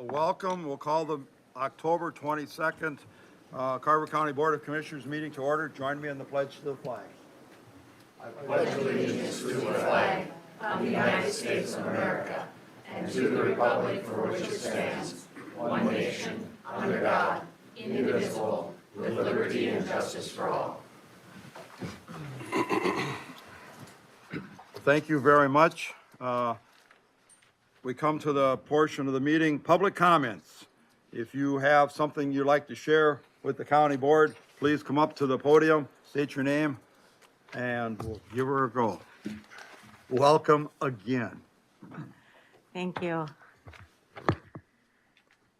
Welcome. We'll call the October 22nd Carver County Board of Commissioners meeting to order. Join me in the pledge to the flag. Pledge allegiance to the flag of the United States of America and to the republic for which it stands, one nation, under God, indivisible, with liberty and justice for all. Thank you very much. We come to the portion of the meeting, public comments. If you have something you'd like to share with the county board, please come up to the podium, state your name, and we'll give her a go. Welcome again. Thank you.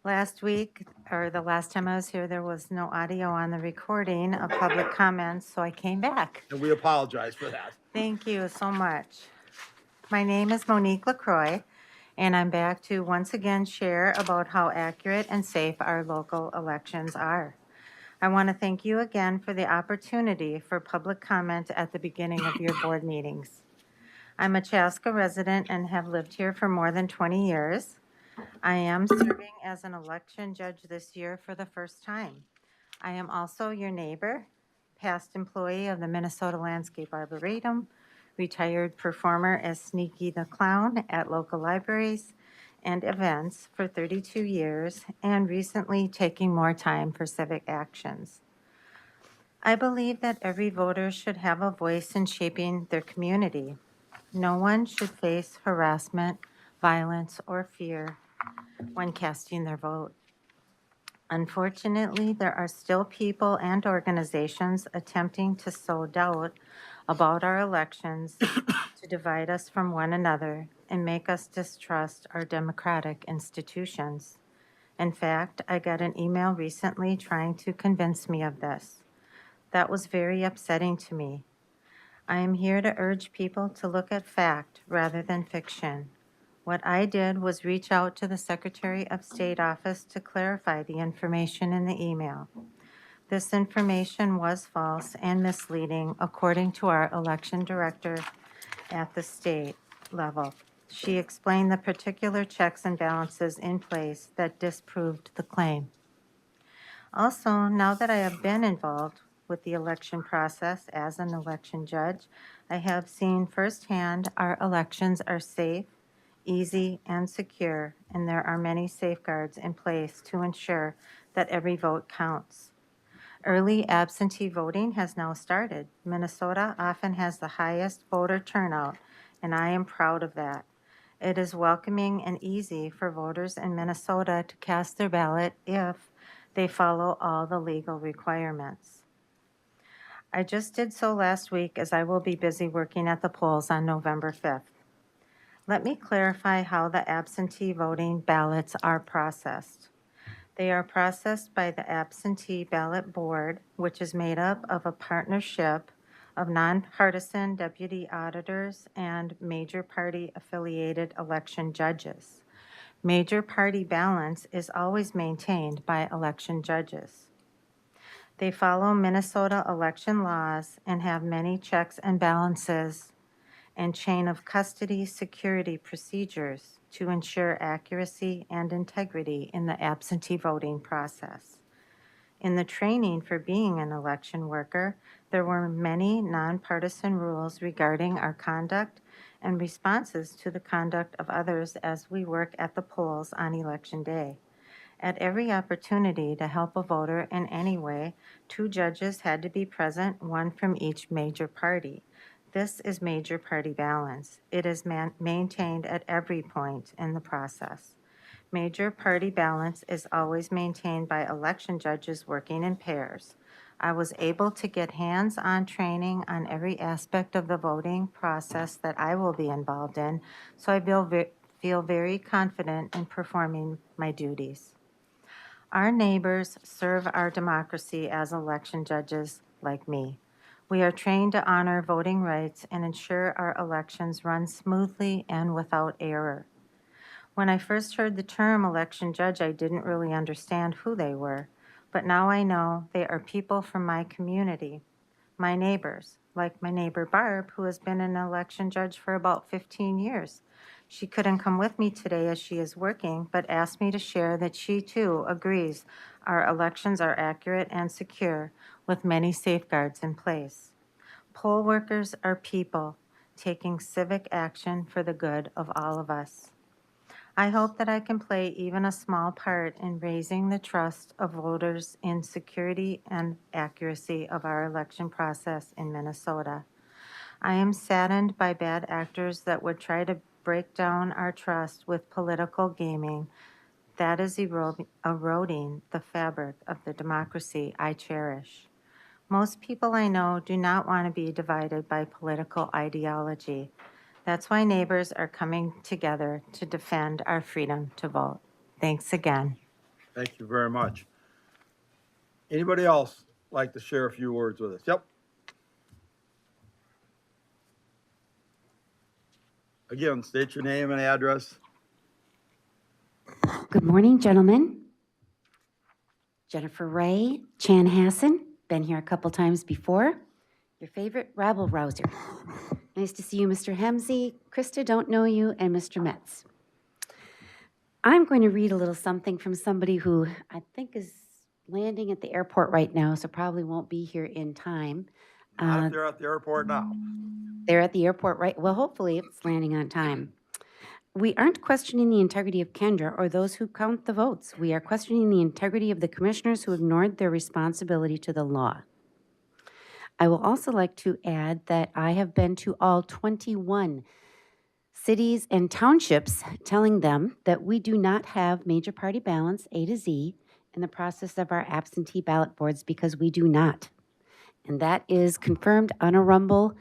Last week, or the last time I was here, there was no audio on the recording of public comments, so I came back. And we apologize for that. Thank you so much. My name is Monique LaCroix, and I'm back to once again share about how accurate and safe our local elections are. I want to thank you again for the opportunity for public comment at the beginning of your board meetings. I'm a Chaska resident and have lived here for more than 20 years. I am serving as an election judge this year for the first time. I am also your neighbor, past employee of the Minnesota Landscape Arboretum, retired performer as Sneaky the Clown at local libraries and events for 32 years, and recently taking more time for civic actions. I believe that every voter should have a voice in shaping their community. No one should face harassment, violence, or fear when casting their vote. Unfortunately, there are still people and organizations attempting to sow doubt about our elections to divide us from one another and make us distrust our democratic institutions. In fact, I got an email recently trying to convince me of this. That was very upsetting to me. I am here to urge people to look at fact rather than fiction. What I did was reach out to the Secretary of State office to clarify the information in the email. This information was false and misleading according to our election director at the state level. She explained the particular checks and balances in place that disproved the claim. Also, now that I have been involved with the election process as an election judge, I have seen firsthand our elections are safe, easy, and secure, and there are many safeguards in place to ensure that every vote counts. Early absentee voting has now started. Minnesota often has the highest voter turnout, and I am proud of that. It is welcoming and easy for voters in Minnesota to cast their ballot if they follow all the legal requirements. I just did so last week, as I will be busy working at the polls on November 5th. Let me clarify how the absentee voting ballots are processed. They are processed by the Absentee Ballot Board, which is made up of a partnership of nonpartisan deputy auditors and major party affiliated election judges. Major party balance is always maintained by election judges. They follow Minnesota election laws and have many checks and balances and chain of custody security procedures to ensure accuracy and integrity in the absentee voting process. In the training for being an election worker, there were many nonpartisan rules regarding our conduct and responses to the conduct of others as we work at the polls on election day. At every opportunity to help a voter in any way, 2 judges had to be present, one from each major party. This is major party balance. It is maintained at every point in the process. Major party balance is always maintained by election judges working in pairs. I was able to get hands-on training on every aspect of the voting process that I will be involved in, so I feel very confident in performing my duties. Our neighbors serve our democracy as election judges like me. We are trained to honor voting rights and ensure our elections run smoothly and without error. When I first heard the term election judge, I didn't really understand who they were, but now I know they are people from my community, my neighbors, like my neighbor Barb, who has been an election judge for about 15 years. She couldn't come with me today as she is working, but asked me to share that she too agrees our elections are accurate and secure with many safeguards in place. Poll workers are people taking civic action for the good of all of us. I hope that I can play even a small part in raising the trust of voters in security and accuracy of our election process in Minnesota. I am saddened by bad actors that would try to break down our trust with political gaming. That is eroding the fabric of the democracy I cherish. Most people I know do not want to be divided by political ideology. That's why neighbors are coming together to defend our freedom to vote. Thanks again. Thank you very much. Anybody else like to share a few words with us? Yep. Again, state your name and address. Good morning, gentlemen. Jennifer Ray, Chanhassen, been here a couple times before. Your favorite rabble-rouser. Nice to see you, Mr. Hemsey. Krista, don't know you, and Mr. Metz. I'm going to read a little something from somebody who I think is landing at the airport right now, so probably won't be here in time. Not if they're at the airport now. They're at the airport, right? Well, hopefully it's landing on time. We aren't questioning the integrity of Kendra or those who count the votes. We are questioning the integrity of the commissioners who ignored their responsibility to the law. I will also like to add that I have been to all 21 cities and townships telling them that we do not have major party balance A to Z in the process of our absentee ballot boards because we do not. And that is confirmed on a Rumble,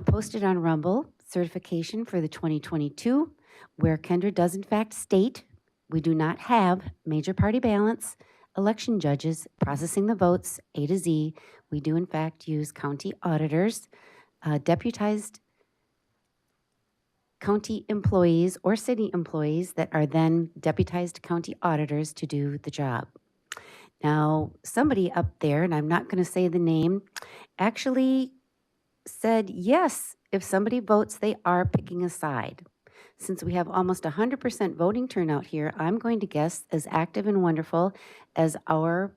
posted on Rumble, certification for the 2022, where Kendra does in fact state we do not have major party balance election judges processing the votes A to Z. We do in fact use county auditors, deputized county employees or city employees that are then deputized county auditors to do the job. Now, somebody up there, and I'm not going to say the name, actually said, yes, if somebody votes, they are picking a side. Since we have almost 100% voting turnout here, I'm going to guess, as active and wonderful as our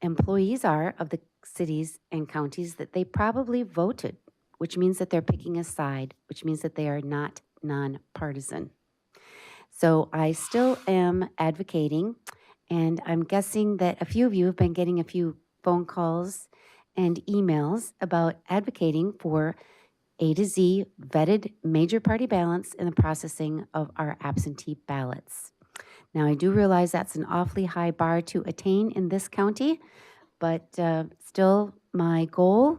employees are of the cities and counties, that they probably voted, which means that they're picking a side, which means that they are not nonpartisan. So I still am advocating, and I'm guessing that a few of you have been getting a few phone calls and emails about advocating for A to Z vetted major party balance in the processing of our absentee ballots. Now, I do realize that's an awfully high bar to attain in this county, but still my goal,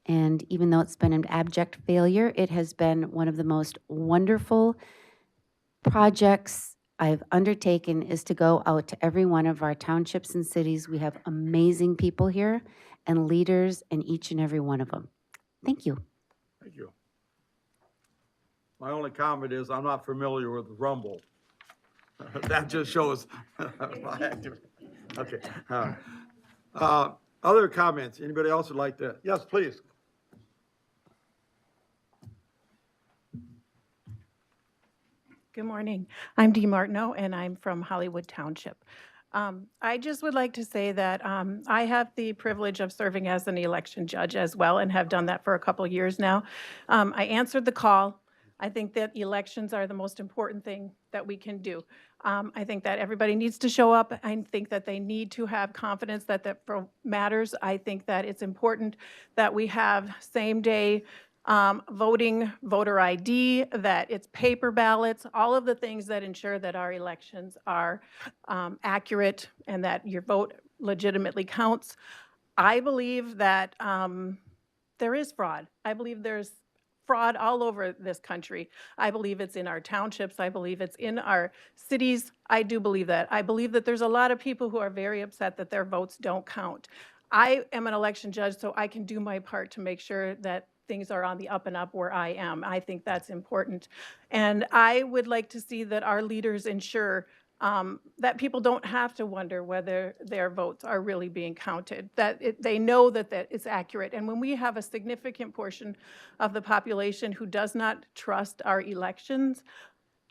and even though it's been an abject failure, it has been one of the most wonderful projects I've undertaken is to go out to every one of our townships and cities. We have amazing people here and leaders in each and every one of them. Thank you. Thank you. My only comment is I'm not familiar with Rumble. That just shows my activity. Okay. Other comments? Anybody else would like to? Yes, please. Good morning. I'm Dee Martineau, and I'm from Hollywood Township. I just would like to say that I have the privilege of serving as an election judge as well and have done that for a couple of years now. I answered the call. I think that elections are the most important thing that we can do. I think that everybody needs to show up. I think that they need to have confidence that that matters. I think that it's important that we have same-day voting, voter ID, that it's paper ballots, all of the things that ensure that our elections are accurate and that your vote legitimately counts. I believe that there is fraud. I believe there's fraud all over this country. I believe it's in our townships. I believe it's in our cities. I do believe that. I believe that there's a lot of people who are very upset that their votes don't count. I am an election judge, so I can do my part to make sure that things are on the up and up where I am. I think that's important. And I would like to see that our leaders ensure that people don't have to wonder whether their votes are really being counted, that they know that it's accurate. And when we have a significant portion of the population who does not trust our elections,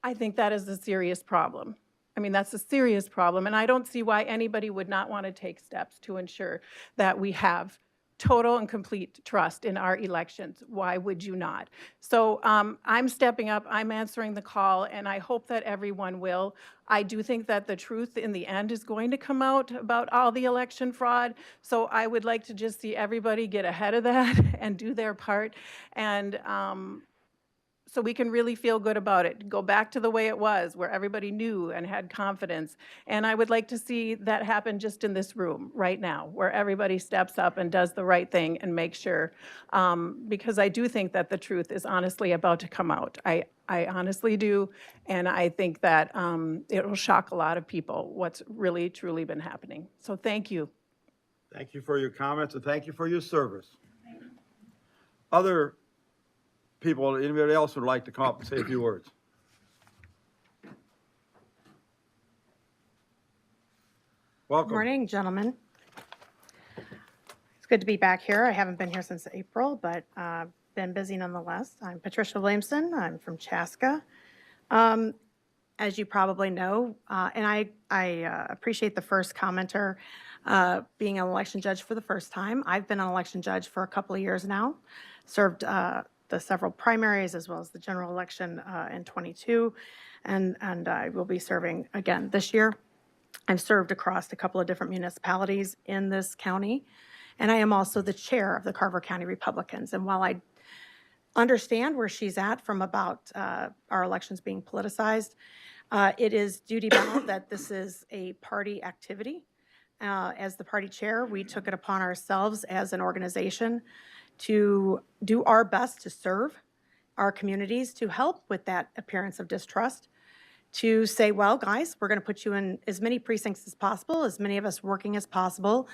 I think that is a serious problem. I mean, that's a serious problem, and I don't see why anybody would not want to take steps to ensure that we have total and complete trust in our elections. Why would you not? So I'm stepping up, I'm answering the call, and I hope that everyone will. I do think that the truth in the end is going to come out about all the election fraud, so I would like to just see everybody get ahead of that and do their part, and so we can really feel good about it. Go back to the way it was, where everybody knew and had confidence. And I would like to see that happen just in this room right now, where everybody steps up and does the right thing and makes sure, because I do think that the truth is honestly about to come out. I honestly do, and I think that it will shock a lot of people what's really, truly been happening. So thank you. Thank you for your comments and thank you for your service. Other people, anybody else would like to come up and say a few words? Welcome. Good morning, gentlemen. It's good to be back here. I haven't been here since April, but been busy nonetheless. I'm Patricia Williamson. I'm from Chaska. As you probably know, and I appreciate the first commenter being an election judge for the first time. I've been an election judge for a couple of years now, served the several primaries as well as the general election in '22, and I will be serving again this year. I've served across a couple of different municipalities in this county, and I am also the chair of the Carver County Republicans. And while I understand where she's at from about our elections being politicized, it is duty bound that this is a party activity. As the party chair, we took it upon ourselves as an organization to do our best to serve our communities, to help with that appearance of distrust, to say, well, guys, we're going to put you in as many precincts as possible, as many of us working as possible,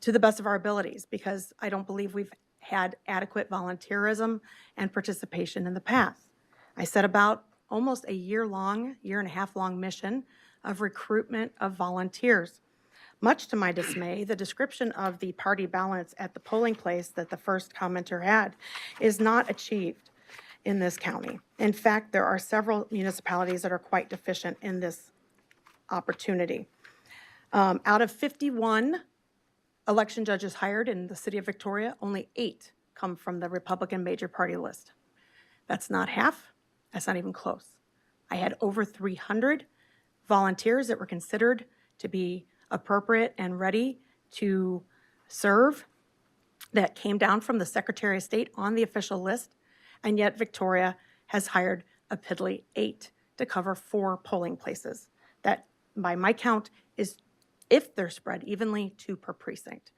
to the best of our abilities, because I don't believe we've had adequate volunteerism and participation in the past. I set about almost a year and a half long mission of recruitment of volunteers. Much to my dismay, the description of the party balance at the polling place that the first commenter had is not achieved in this county. In fact, there are several municipalities that are quite deficient in this opportunity. Out of 51 election judges hired in the city of Victoria, only 8 come from the Republican major party list. That's not half. That's not even close. I had over 300 volunteers that were considered to be appropriate and ready to serve that came down from the Secretary of State on the official list, and yet Victoria has hired a piddly 8 to cover 4 polling places. That, by my count, is, if they're spread evenly, 2 per precinct.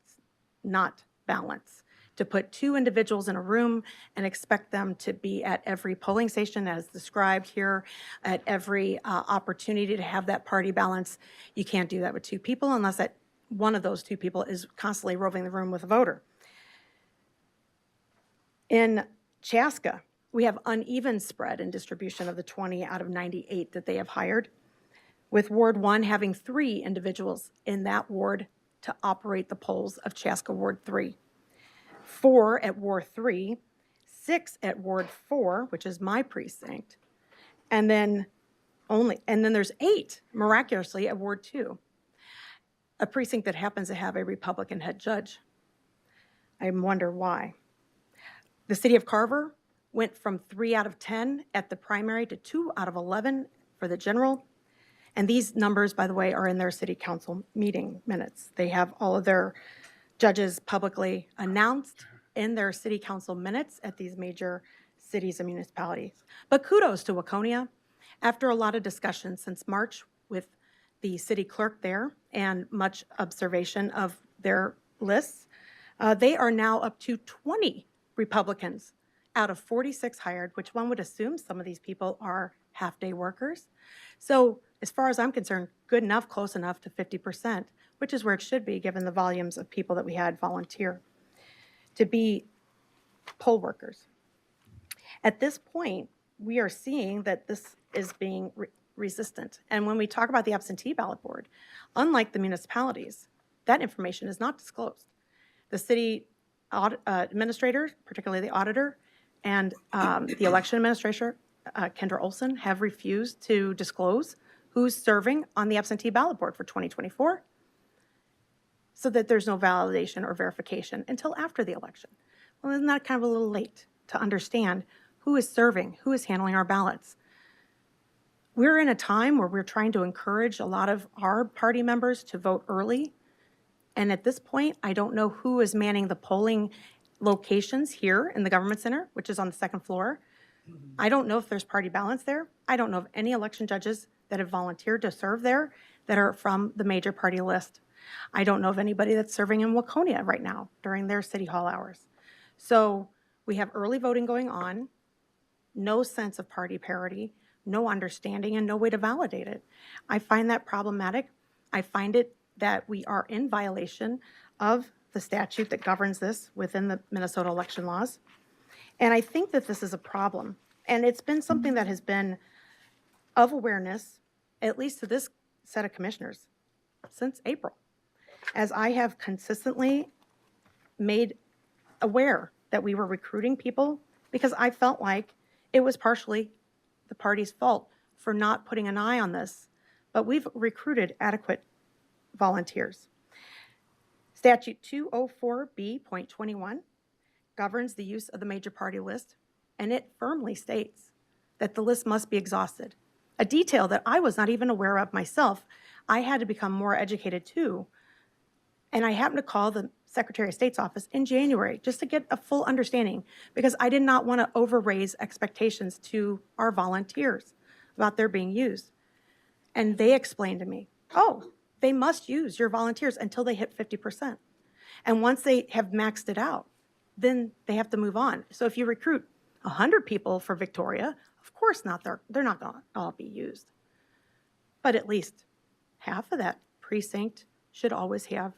It's not balance. To put 2 individuals in a room and expect them to be at every polling station as described here, at every opportunity to have that party balance, you can't do that with 2 people unless that one of those 2 people is constantly roving the room with a voter. In Chaska, we have uneven spread in distribution of the 20 out of 98 that they have hired, with Ward 1 having 3 individuals in that ward to operate the polls of Chaska Ward 3. 4 at Ward 3, 6 at Ward 4, which is my precinct, and then there's 8, miraculously, at Ward 2, a precinct that happens to have a Republican head judge. I wonder why. The city of Carver went from 3 out of 10 at the primary to 2 out of 11 for the general. And these numbers, by the way, are in their city council meeting minutes. They have all of their judges publicly announced in their city council minutes at these major cities and municipalities. But kudos to Waconia. After a lot of discussion since March with the city clerk there and much observation of their lists, they are now up to 20 Republicans out of 46 hired, which one would assume some of these people are half-day workers. So as far as I'm concerned, good enough, close enough to 50%, which is where it should be given the volumes of people that we had volunteer to be poll workers. At this point, we are seeing that this is being resistant. And when we talk about the absentee ballot board, unlike the municipalities, that information is not disclosed. The city administrator, particularly the auditor, and the election administrator Kendra Olson have refused to disclose who's serving on the absentee ballot board for 2024 so that there's no validation or verification until after the election. Well, isn't that kind of a little late to understand who is serving, who is handling our ballots? We're in a time where we're trying to encourage a lot of our party members to vote early. And at this point, I don't know who is manning the polling locations here in the government center, which is on the second floor. I don't know if there's party balance there. I don't know of any election judges that have volunteered to serve there that are from the major party list. I don't know of anybody that's serving in Waconia right now during their city hall hours. So we have early voting going on, no sense of party parity, no understanding, and no way to validate it. I find that problematic. I find it that we are in violation of the statute that governs this within the Minnesota election laws. And I think that this is a problem. And it's been something that has been of awareness, at least to this set of commissioners, since April, as I have consistently made aware that we were recruiting people because I felt like it was partially the party's fault for not putting an eye on this. But we've recruited adequate volunteers. Statute 204B.21 governs the use of the major party list, and it firmly states that the list must be exhausted. A detail that I was not even aware of myself. I had to become more educated too. And I happened to call the Secretary of State's office in January just to get a full understanding because I did not want to overraise expectations to our volunteers about their being used. And they explained to me, oh, they must use your volunteers until they hit 50%. And once they have maxed it out, then they have to move on. So if you recruit 100 people for Victoria, of course not, they're not going to all be used. But at least half of that precinct should always have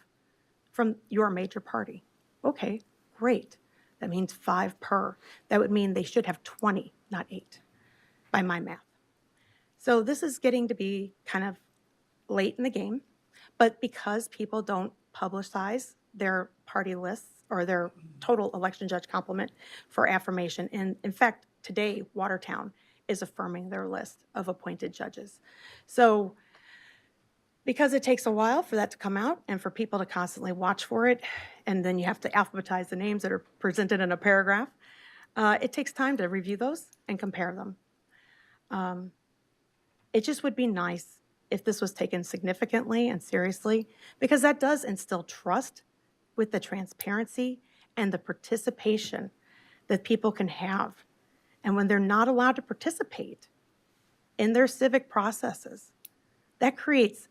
from your major party. Okay, great. That means 5 per. That would mean they should have 20, not 8, by my math. So this is getting to be kind of late in the game, but because people don't publicize their party lists or their total election judge complement for affirmation, and in fact, today, Watertown is affirming their list of appointed judges. So because it takes a while for that to come out and for people to constantly watch for it, and then you have to alphabetize the names that are presented in a paragraph, it takes time to review those and compare them. It just would be nice if this was taken significantly and seriously, because that does instill trust with the transparency and the participation that people can have. And when they're not allowed to participate in their civic processes, that creates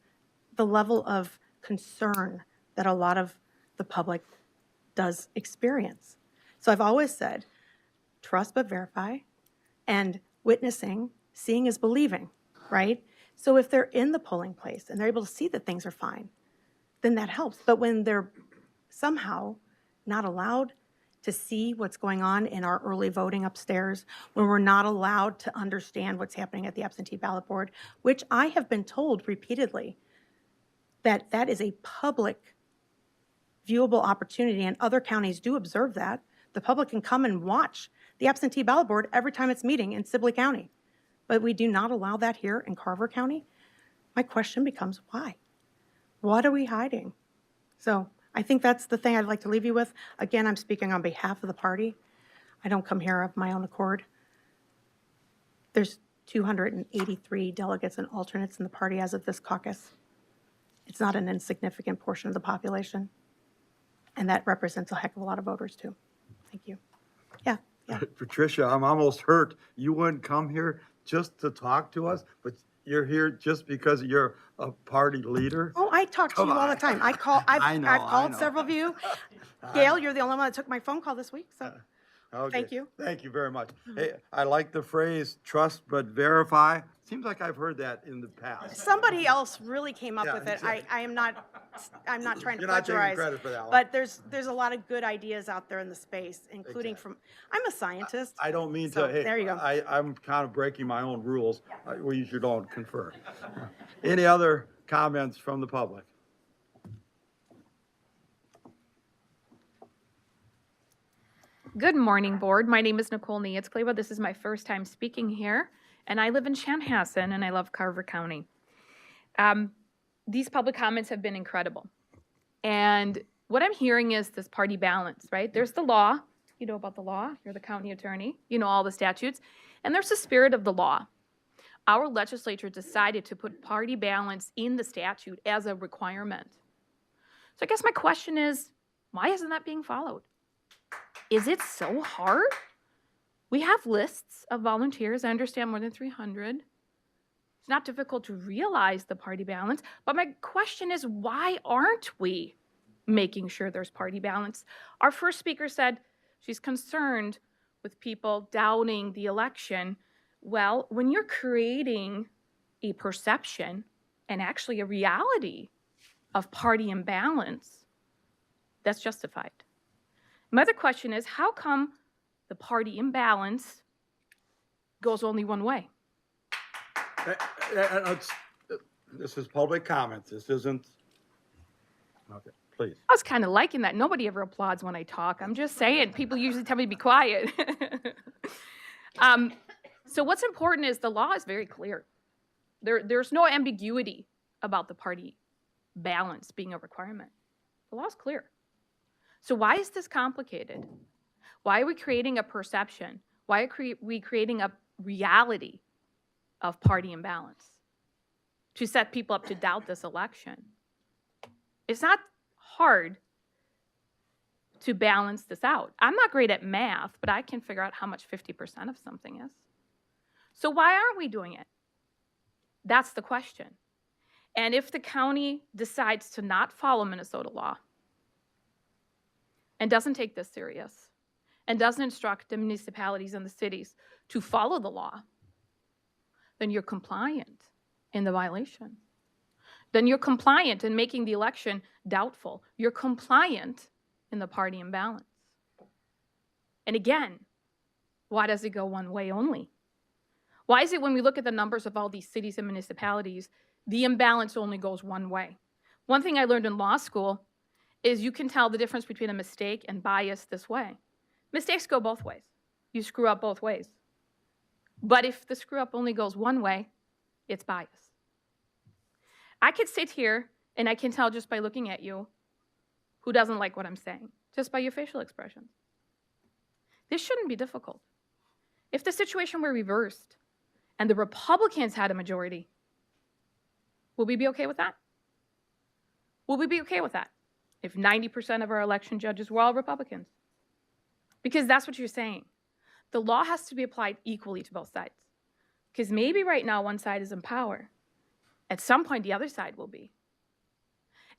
the level of concern that a lot of the public does experience. So I've always said, trust but verify, and witnessing, seeing is believing, right? So if they're in the polling place and they're able to see that things are fine, then that helps. But when they're somehow not allowed to see what's going on in our early voting upstairs, when we're not allowed to understand what's happening at the absentee ballot board, which I have been told repeatedly that that is a public viewable opportunity, and other counties do observe that. The public can come and watch the absentee ballot board every time it's meeting in Sibley County. But we do not allow that here in Carver County. My question becomes, why? What are we hiding? So I think that's the thing I'd like to leave you with. Again, I'm speaking on behalf of the party. I don't come here of my own accord. There's 283 delegates and alternates in the party as of this caucus. It's not an insignificant portion of the population. And that represents a heck of a lot of voters too. Thank you. Yeah. Patricia, I'm almost hurt. You wouldn't come here just to talk to us, but you're here just because you're a party leader? Oh, I talk to you all the time. I've I know. called several of you. Gail, you're the only one that took my phone call this week, so Okay. thank you. Thank you very much. Hey, I like the phrase trust but verify. Seems like I've heard that in the past. Somebody else really came up Yeah, with it. exactly. I'm not trying to You're not taking plagiarize. credit for that one. But there's a lot of good ideas out there in the space, including from, I'm a scientist. I don't mean So, to, hey, there you go. I'm kind of breaking my own rules. We usually don't confer. Any other comments from the public? Good morning, Board. My name is Nicole Nietzkleva. This is my first time speaking here, and I live in Chanhassen, and I love Carver County. These public comments have been incredible. And what I'm hearing is this party balance, right? There's the law. You know about the law. You're the county attorney. You know all the statutes. And there's the spirit of the law. Our legislature decided to put party balance in the statute as a requirement. So I guess my question is, why isn't that being followed? Is it so hard? We have lists of volunteers. I understand more than 300. It's not difficult to realize the party balance, but my question is, why aren't we making sure there's party balance? Our first speaker said she's concerned with people doubting the election. Well, when you're creating a perception and actually a reality of party imbalance, that's justified. My other question is, how come the party imbalance goes only one way? This is public comments. This isn't, okay, please. I was kind of liking that. Nobody ever applauds when I talk. I'm just saying, people usually tell me to be quiet. So what's important is the law is very clear. There's no ambiguity about the party balance being a requirement. The law is clear. So why is this complicated? Why are we creating a perception? Why are we creating a reality of party imbalance to set people up to doubt this election? It's not hard to balance this out. I'm not great at math, but I can figure out how much 50% of something is. So why aren't we doing it? That's the question. And if the county decides to not follow Minnesota law and doesn't take this serious and doesn't instruct the municipalities and the cities to follow the law, then you're compliant in the violation. Then you're compliant in making the election doubtful. You're compliant in the party imbalance. And again, why does it go one way only? Why is it when we look at the numbers of all these cities and municipalities, the imbalance only goes one way? One thing I learned in law school is you can tell the difference between a mistake and bias this way. Mistakes go both ways. You screw up both ways. But if the screw up only goes one way, it's bias. I could sit here and I can tell just by looking at you who doesn't like what I'm saying, just by your facial expressions. This shouldn't be difficult. If the situation were reversed and the Republicans had a majority, will we be okay with that? Will we be okay with that if 90% of our election judges were all Republicans? Because that's what you're saying. The law has to be applied equally to both sides. Because maybe right now one side is in power. At some point, the other side will be.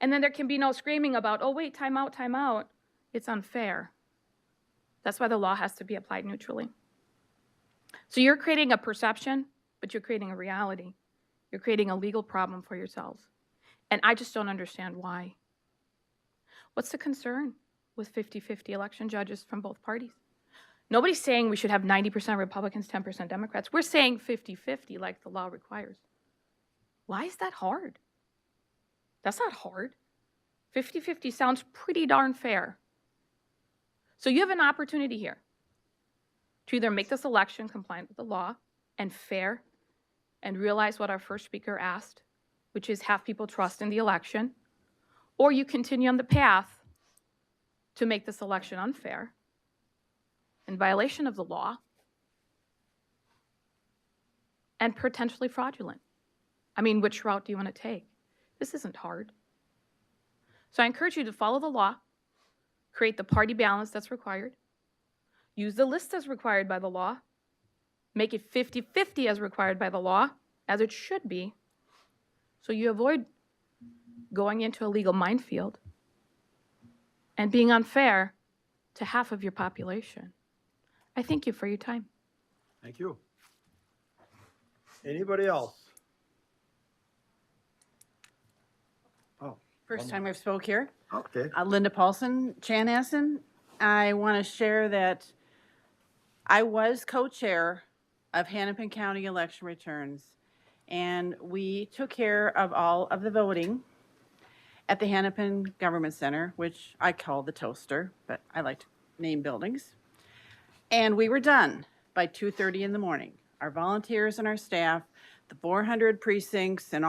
And then there can be no screaming about, oh, wait, time out, time out. It's unfair. That's why the law has to be applied neutrally. So you're creating a perception, but you're creating a reality. You're creating a legal problem for yourselves. And I just don't understand why. What's the concern with 50-50 election judges from both parties? Nobody's saying we should have 90% Republicans, 10% Democrats. We're saying 50-50 like the law requires. Why is that hard? That's not hard. 50-50 sounds pretty darn fair. So you have an opportunity here to either make this election compliant with the law and fair and realize what our first speaker asked, which is have people trust in the election, or you continue on the path to make this election unfair, in violation of the law, and potentially fraudulent. I mean, which route do you want to take? This isn't hard. So I encourage you to follow the law, create the party balance that's required, use the list as required by the law, make it 50-50 as required by the law, as it should be, so you avoid going into a legal minefield and being unfair to half of your population. I thank you for your time. Thank you. Anybody else? Oh, First time I've spoke here. okay. Linda Paulson, Chanhassen. I want to share that I was co-chair of Hennepin County election returns, and we took care of all of the voting at the Hennepin Government Center, which I call the Toaster, but I like to name buildings. And we were done by 2:30 in the morning. Our volunteers and our staff, the 400 precincts and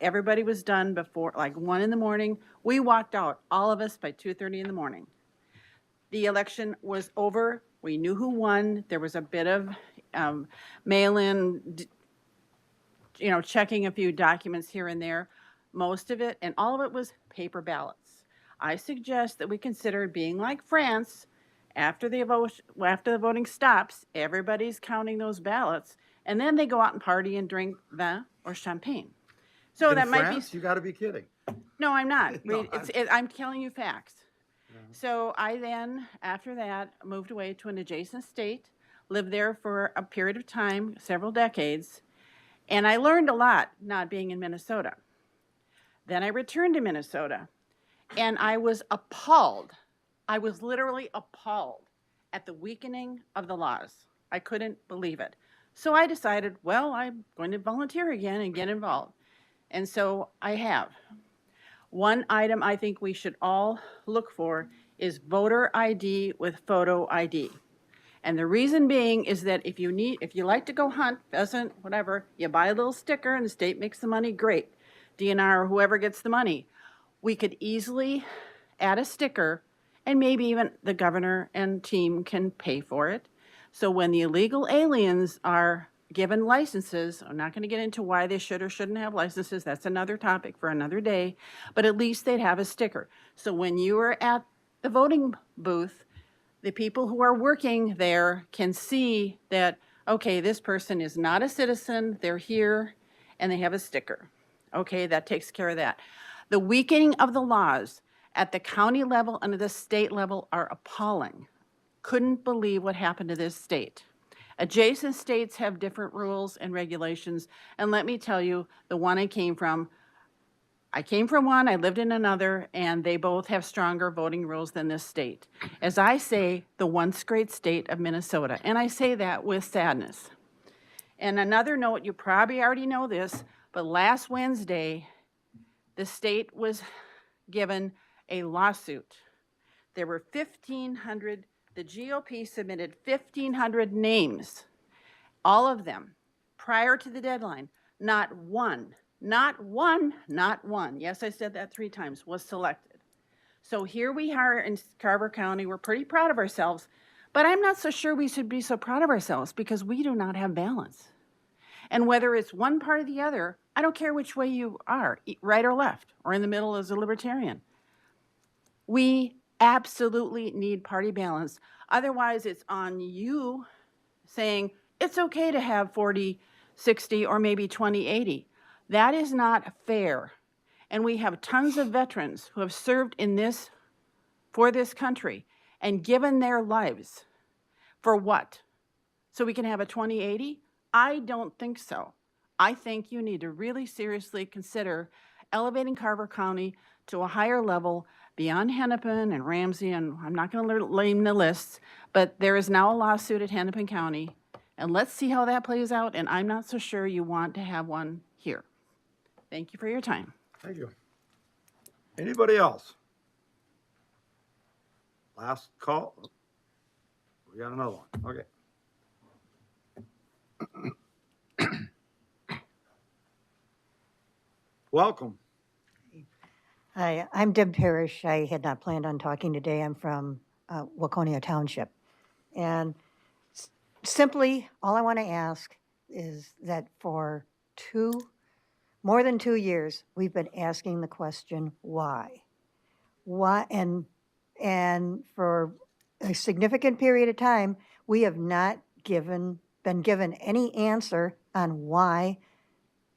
everybody was done before like 1 in the morning. We walked out, all of us, by 2:30 in the morning. The election was over. We knew who won. There was a bit of mail-in, checking a few documents here and there. Most of it, and all of it, was paper ballots. I suggest that we consider being like France. After the voting stops, everybody's counting those ballots, and then they go out and party and drink vin or champagne. So In that might France? You gotta be kidding. No, I'm not. No, I'm telling you facts. So I then, after that, moved away to an adjacent state, lived there for a period of time, several decades, and I learned a lot not being in Minnesota. Then I returned to Minnesota, and I was appalled. I was literally appalled at the weakening of the laws. I couldn't believe it. So I decided, well, I'm going to volunteer again and get involved. And so I have. One item I think we should all look for is voter ID with photo ID. And the reason being is that if you like to go hunt, pheasant, whatever, you buy a little sticker and the state makes the money, great. DNR or whoever gets the money. We could easily add a sticker, and maybe even the governor and team can pay for it. So when the illegal aliens are given licenses, I'm not going to get into why they should or shouldn't have licenses. That's another topic for another day. But at least they'd have a sticker. So when you are at the voting booth, the people who are working there can see that, okay, this person is not a citizen, they're here, and they have a sticker. Okay, that takes care of that. The weakening of the laws at the county level and at the state level are appalling. Couldn't believe what happened to this state. Adjacent states have different rules and regulations, and let me tell you, the one I came from one, I lived in another, and they both have stronger voting rules than this state. As I say, the once great state of Minnesota, and I say that with sadness. And another note, you probably already know this, but last Wednesday, the state was given a lawsuit. There were 1,500, the GOP submitted 1,500 names, all of them, prior to the deadline. Not one, yes, I said that 3 times, was selected. So here we are in Carver County. We're pretty proud of ourselves, but I'm not so sure we should be so proud of ourselves because we do not have balance. And whether it's one part or the other, I don't care which way you are, right or left, or in the middle as a libertarian. We absolutely need party balance. Otherwise, it's on you saying it's okay to have 40-60 or maybe 20-80. That is not fair. And we have tons of veterans who have served for this country and given their lives. For what? So we can have a 20-80? I don't think so. I think you need to really seriously consider elevating Carver County to a higher level beyond Hennepin and Ramsey, and I'm not going to name the lists, but there is now a lawsuit at Hennepin County, and let's see how that plays out, and I'm not so sure you want to have one here. Thank you for your time. Thank you. Anybody else? Last call. We got another one. Okay. Welcome. Hi, I'm Deb Parrish. I had not planned on talking today. I'm from Waconia Township. And simply, all I want to ask is that for more than 2 years, we've been asking the question, why? Why? And for a significant period of time, we have not been given any answer on why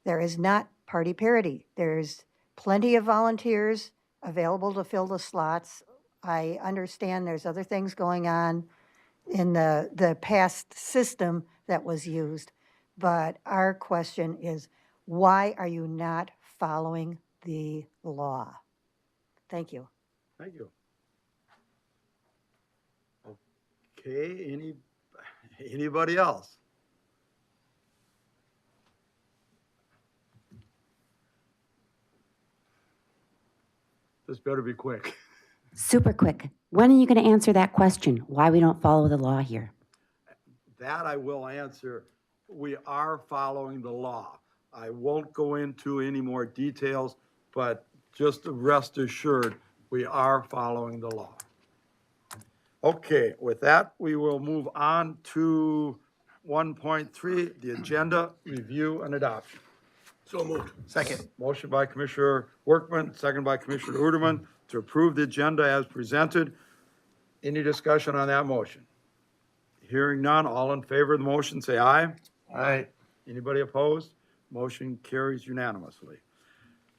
there is not party parity. There's plenty of volunteers available to fill the slots. I understand there's other things going on in the past system that was used. But our question is, why are you not following the law? Thank you. Thank you. Okay, anybody else? This better be quick. Super quick. When are you going to answer that question? Why we don't follow the law here? that I will answer. We are following the law. I won't go into any more details, but just rest assured, we are following the law. Okay, with that, we will move on to 1.3, the agenda review and adoption. So moved. Second. Motion by Commissioner Workman, second by Commissioner Uderman to approve the agenda as presented. Any discussion on that motion? Hearing none, all in favor of the motion, say aye. Aye. Anybody opposed? Motion carries unanimously.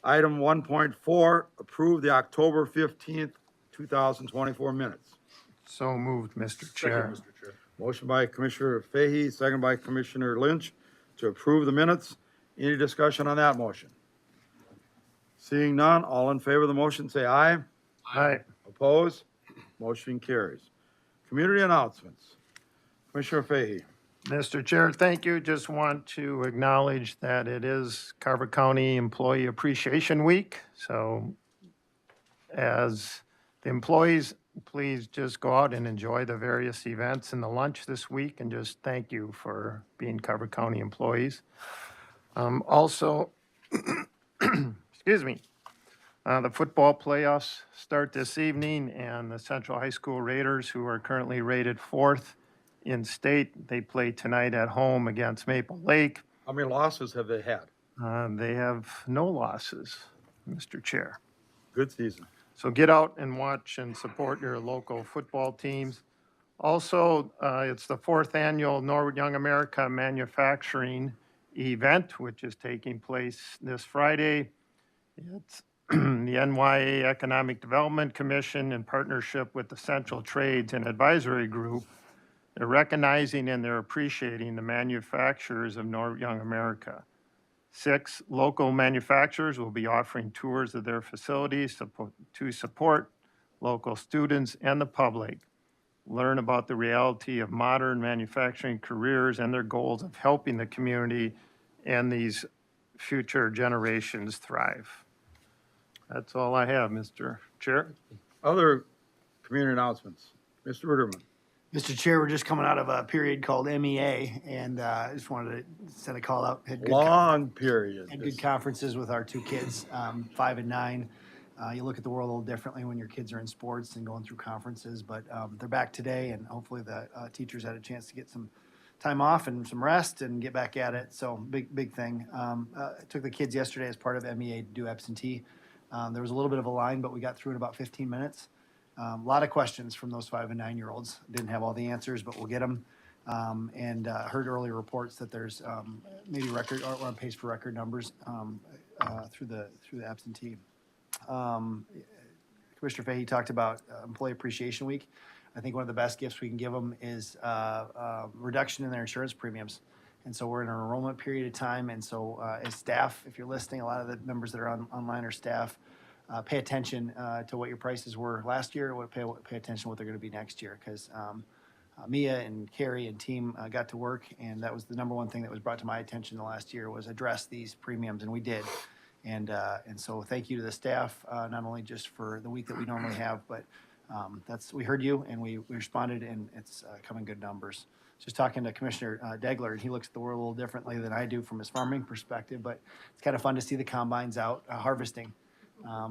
Item 1.4, approve the October 15th, 2024 minutes. So moved, Mr. Chair. Motion by Commissioner Fahey, second by Commissioner Lynch to approve the minutes. Any discussion on that motion? Seeing none, all in favor of the motion, say aye. Aye. Opposed? Motion carries. Community announcements. Commissioner Fahey. Mr. Chair, thank you. Just want to acknowledge that it is Carver County Employee Appreciation Week. So as the employees, please just go out and enjoy the various events and the lunch this week, and just thank you for being Carver County employees. Also, excuse me, the football playoffs start this evening, and the Central High School Raiders, who are currently rated 4th in state, they play tonight at home against Maple Lake. How many losses have they had? They have no losses, Mr. Chair. Good season. So get out and watch and support your local football teams. Also, it's the 4th annual Norwood Young America Manufacturing event, which is taking place this Friday. It's the NYA Economic Development Commission, in partnership with the Central Trades and Advisory Group. They're recognizing and they're appreciating the manufacturers of Norwood Young America. 6 local manufacturers will be offering tours of their facilities to support local students and the public learn about the reality of modern manufacturing careers and their goals of helping the community and these future generations thrive. That's all I have, Mr. Chair. Other community announcements. Mr. Ruderman. Mr. Chair, we're just coming out of a period called MEA, and I just wanted to send a call out. Had Long period. Had good conferences with our 2 kids, 5 and 9. You look at the world a little differently when your kids are in sports and going through conferences, but they're back today, and hopefully the teachers had a chance to get some time off and some rest and get back at it. So big thing. I took the kids yesterday as part of MEA to do absentee. There was a little bit of a line, but we got through in about 15 minutes. A lot of questions from those 5 and 9-year-olds. Didn't have all the answers, but we'll get them. And heard earlier reports that there's maybe record or on pace for record numbers through the absentee. Commissioner Fahey talked about Employee Appreciation Week. I think one of the best gifts we can give them is reduction in their insurance premiums. And so we're in an enrollment period of time. And so as staff, if you're listening, a lot of the members that are online are staff. Pay attention to what your prices were last year, pay attention to what they're going to be next year, because Mia and Carrie and team got to work, and that was the number one thing that was brought to my attention the last year was address these premiums, and we did. And so thank you to the staff, not only just for the week that we normally have, but we heard you, and we responded, and it's coming good numbers. Just talking to Commissioner Degler, and he looks at the world a little differently than I do from his farming perspective, but it's kind of fun to see the combines out harvesting.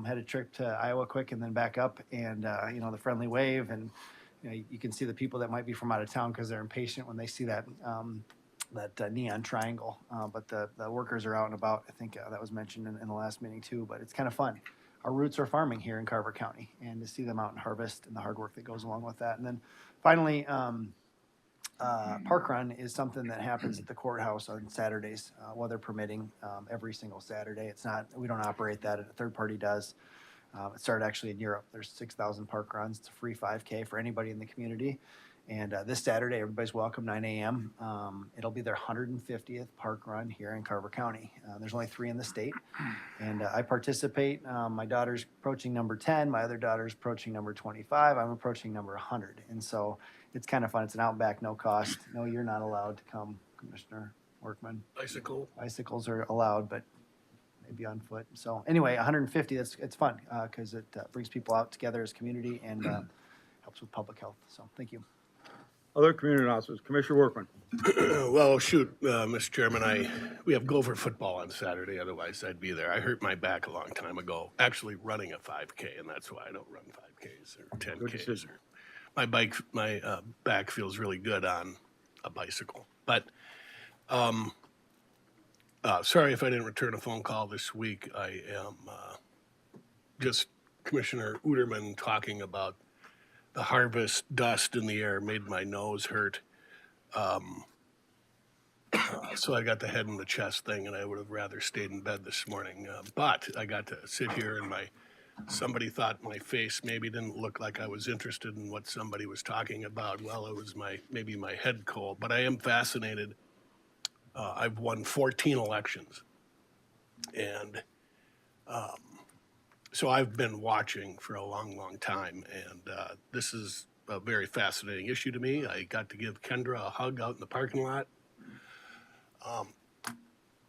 Had a trip to Iowa quick and then back up, and the friendly wave, and you can see the people that might be from out of town because they're impatient when they see that neon triangle. But the workers are out and about. I think that was mentioned in the last meeting too. But it's kind of fun. Our roots are farming here in Carver County, and to see them out and harvest and the hard work that goes along with that. And then finally, Park Run is something that happens at the courthouse on Saturdays, weather permitting, every single Saturday. We don't operate that, a third party does. It started actually in Europe. There's 6,000 park runs. It's a free 5K for anybody in the community. And this Saturday, everybody's welcome, 9 a.m. It'll be their 150th park run here in Carver County. There's only 3 in the state. And I participate. My daughter's approaching number 10. My other daughter's approaching number 25. I'm approaching number 100. And so it's kind of fun. It's an out and back, no cost. No, you're not allowed to come, Commissioner Workman. Bicycles are allowed, but maybe on foot. So anyway, 150, it's fun because it brings people out together as a community and helps with public health. So thank you. Other community announcements, Commissioner Workman. Well, shoot, Mr. Chairman, we have Gopher football on Saturday, otherwise I'd be there. I hurt my back a long time ago, actually running a 5K, and that's why I don't run 5Ks or Good 10Ks. decision. My back feels really good on a bicycle. But sorry if I didn't return a phone call this week. I am just Commissioner Uterman talking about the harvest dust in the air made my nose hurt. So I got the head and the chest thing, and I would have rather stayed in bed this morning. But I got to sit here, and somebody thought my face maybe didn't look like I was interested in what somebody was talking about. Well, it was maybe my head cold, but I am fascinated. I've won 14 elections, and so I've been watching for a long, long time, and this is a very fascinating issue to me. I got to give Kendra a hug out in the parking lot.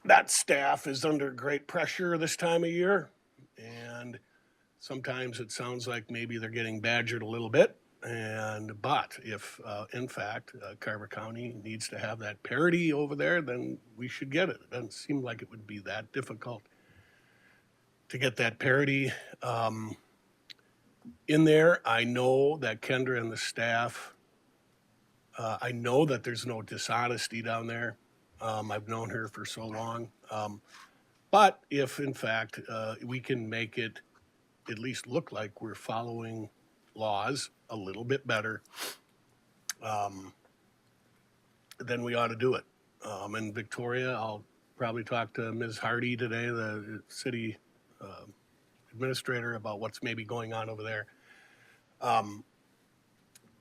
That staff is under great pressure this time of year, and sometimes it sounds like maybe they're getting badgered a little bit. But if, in fact, Carver County needs to have that parity over there, then we should get it. It doesn't seem like it would be that difficult to get that parity in there. I know that Kendra and the staff, I know that there's no dishonesty down there. I've known her for so long. But if, in fact, we can make it at least look like we're following laws a little bit better, then we ought to do it. In Victoria, I'll probably talk to Ms. Hardy today, the city administrator, about what's maybe going on over there.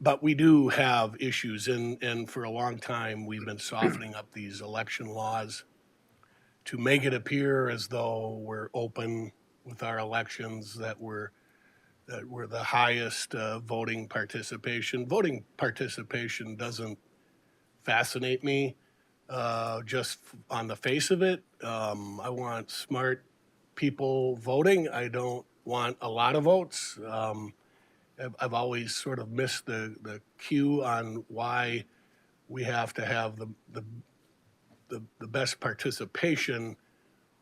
But we do have issues, and for a long time, we've been softening up these election laws to make it appear as though we're open with our elections, that we're the highest voting participation. Voting participation doesn't fascinate me just on the face of it. I want smart people voting. I don't want a lot of votes. I've always sort of missed the cue on why we have to have the best participation,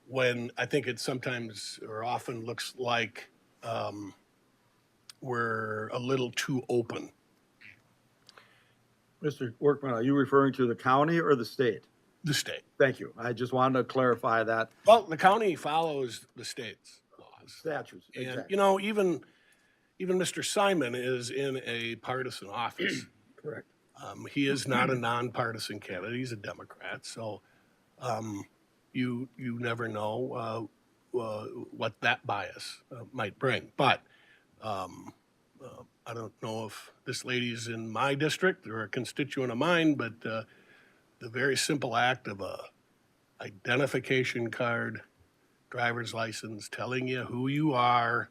when I think it sometimes or often looks like we're a little too open. Mr. Workman, are you referring to the county or the state? The state. Thank you. I just wanted to clarify that. Well, the county follows the state's laws. Statutes, And, exactly. you know, even Mr. Simon is in a partisan office. Correct. He is not a nonpartisan candidate. He's a Democrat. So you never know what that bias might bring. But I don't know if this lady's in my district or a constituent of mine, but the very simple act of a identification card, driver's license, telling you who you are,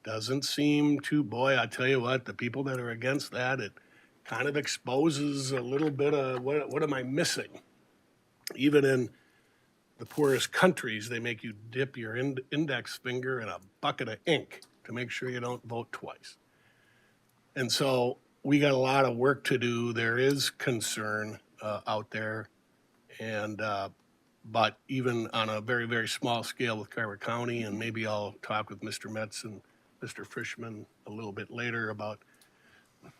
doesn't seem to, boy, I tell you what, the people that are against that, it kind of exposes a little bit of what am I missing? Even in the poorest countries, they make you dip your index finger in a bucket of ink to make sure you don't vote twice. And so we got a lot of work to do. There is concern out there, and but even on a very, very small scale with Carver County, and maybe I'll talk with Mr. Metz and Mr. Frischman a little bit later about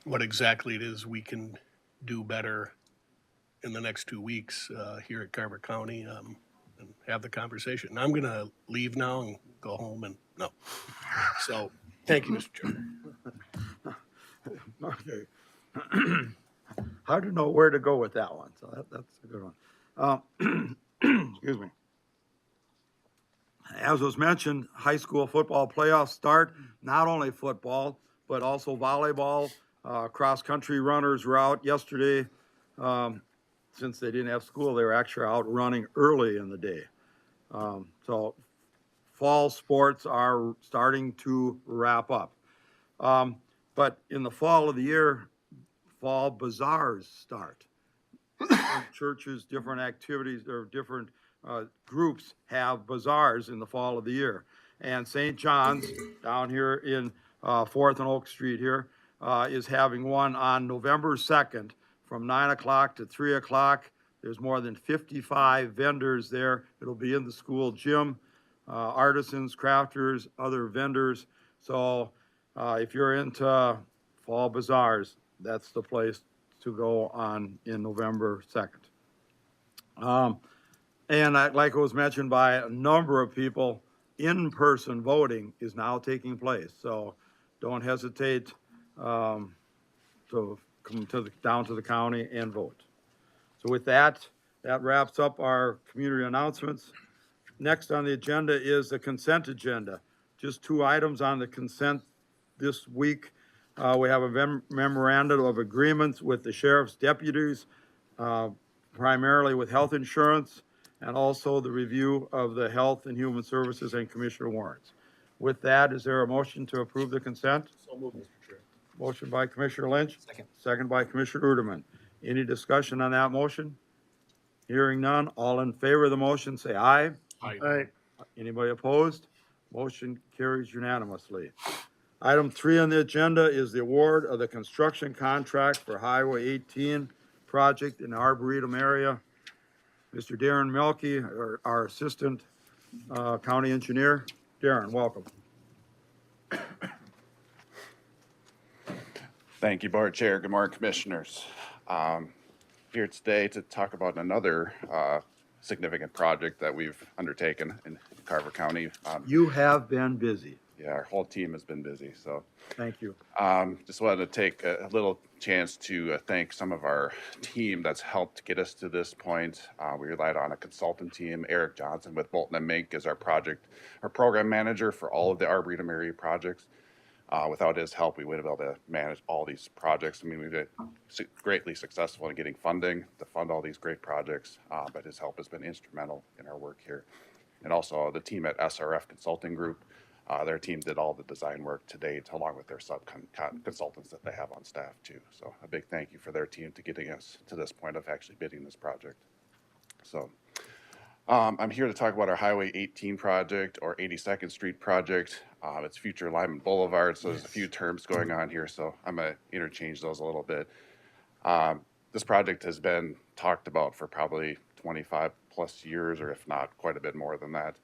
what exactly it is we can do better in the next 2 weeks here at Carver County, and have the conversation. And I'm going to leave now and go home and no. So thank you, Mr. Chairman. Okay. Hard to know where to go with that one, so that's a good one. Excuse me. As was mentioned, high school football playoffs start, not only football, but also volleyball. Cross-country runners were out yesterday. Since they didn't have school, they were actually out running early in the day. So fall sports are starting to wrap up. But in the fall of the year, fall bazaars start. Churches, different activities, or different groups have bazaars in the fall of the year. And St. John's down here in 4th and Oak Street here is having one on November 2nd from 9 o'clock to 3 o'clock. There's more than 55 vendors there. It'll be in the school gym, artisans, crafters, other vendors. So if you're into fall bazaars, that's the place to go on in November 2nd. And like it was mentioned by a number of people, in-person voting is now taking place. So don't hesitate to come down to the county and vote. So with that, that wraps up our community announcements. Next on the agenda is the consent agenda. Just 2 items on the consent this week. We have a memorandum of agreements with the sheriff's deputies, primarily with health insurance, and also the review of the Health and Human Services and Commissioner warrants. With that, is there a motion to approve the consent? So moved, Mr. Chair. Motion by Commissioner Lynch. Second. Second by Commissioner Uderman. Any discussion on that motion? Hearing none, all in favor of the motion, say aye. Aye. Anybody opposed? Motion carries unanimously. Item 3 on the agenda is the award of the construction contract for Highway 18 project in the Arboretum area. Mr. Darren Melke, our Assistant County Engineer. Darren, welcome. Thank you, Board Chair. Good morning, Commissioners. Here today to talk about another significant project that we've undertaken in Carver County. You have been busy. Yeah, our whole team has been busy, so. Thank you. Just wanted to take a little chance to thank some of our team that's helped get us to this point. We relied on a consultant team, Eric Johnson with Bolton and Mink as our program manager for all of the Arboretum area projects. Without his help, we wouldn't have been able to manage all these projects. I mean, we've been greatly successful in getting funding to fund all these great projects, but his help has been instrumental in our work here. And also the team at SRF Consulting Group, their team did all the design work to date, along with their sub-consultants that they have on staff too. So a big thank you for their team to getting us to this point of actually bidding this project. So I'm here to talk about our Highway 18 project, or 82nd Street project. It's future alignment boulevard, so there's a few terms going on here, so I'm going to interchange those a little bit. This project has been talked about for probably 25 plus years, or if not quite a bit more than that.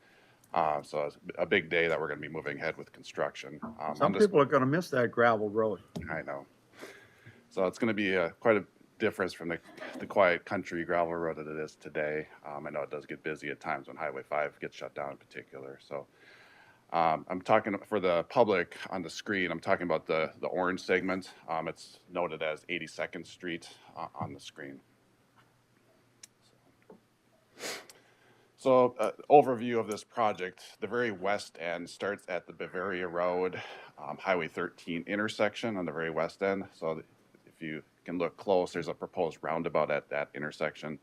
So it's a big day that we're going to be moving ahead with construction. Some people are going to miss that gravel road. I know. So it's going to be quite a difference from the quiet country gravel road that it is today. I know it does get busy at times when Highway 5 gets shut down in particular. So I'm talking for the public on the screen, I'm talking about the orange segment. It's noted as 82nd Street on the screen. So overview of this project, the very west end starts at the Bavaria Road, Highway 13 intersection on the very west end. So if you can look close, there's a proposed roundabout at that intersection.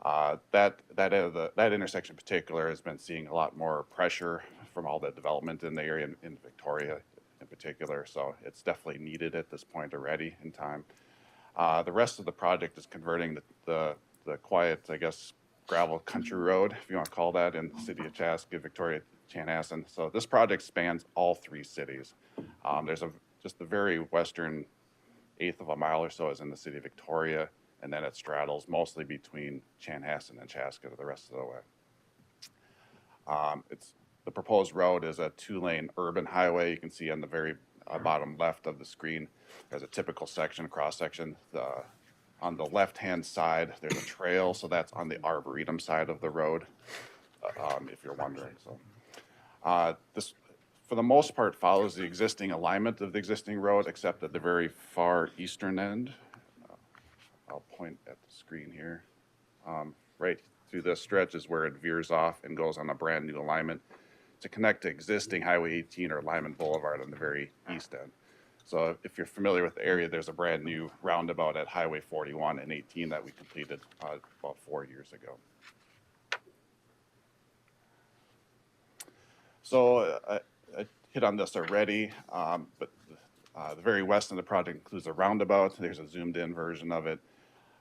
That intersection in particular has been seeing a lot more pressure from all the development in the area in Victoria in particular. So it's definitely needed at this point already in time. The rest of the project is converting the quiet, I guess, gravel country road, if you want to call that, in the city of Chaska, Victoria, Chanhassen. So this project spans all 3 cities. There's just the very western 1/8 of a mile or so is in the city of Victoria, and then it straddles mostly between Chanhassen and Chaska the rest of the way. The proposed road is a 2-lane urban highway. You can see on the very bottom left of the screen, there's a typical section, cross section. On the left-hand side, there's a trail, so that's on the Arboretum side of the road, if you're wondering. So this, for the most part, follows the existing alignment of the existing road, except at the very far eastern end. I'll point at the screen here. Right through this stretch is where it veers off and goes on a brand new alignment to connect to existing Highway 18 or Lyman Boulevard on the very east end. So if you're familiar with the area, there's a brand new roundabout at Highway 41 and 18 that we completed about 4 years ago. So I hit on this already, but the very west end of the project includes a roundabout. There's a zoomed in version of it.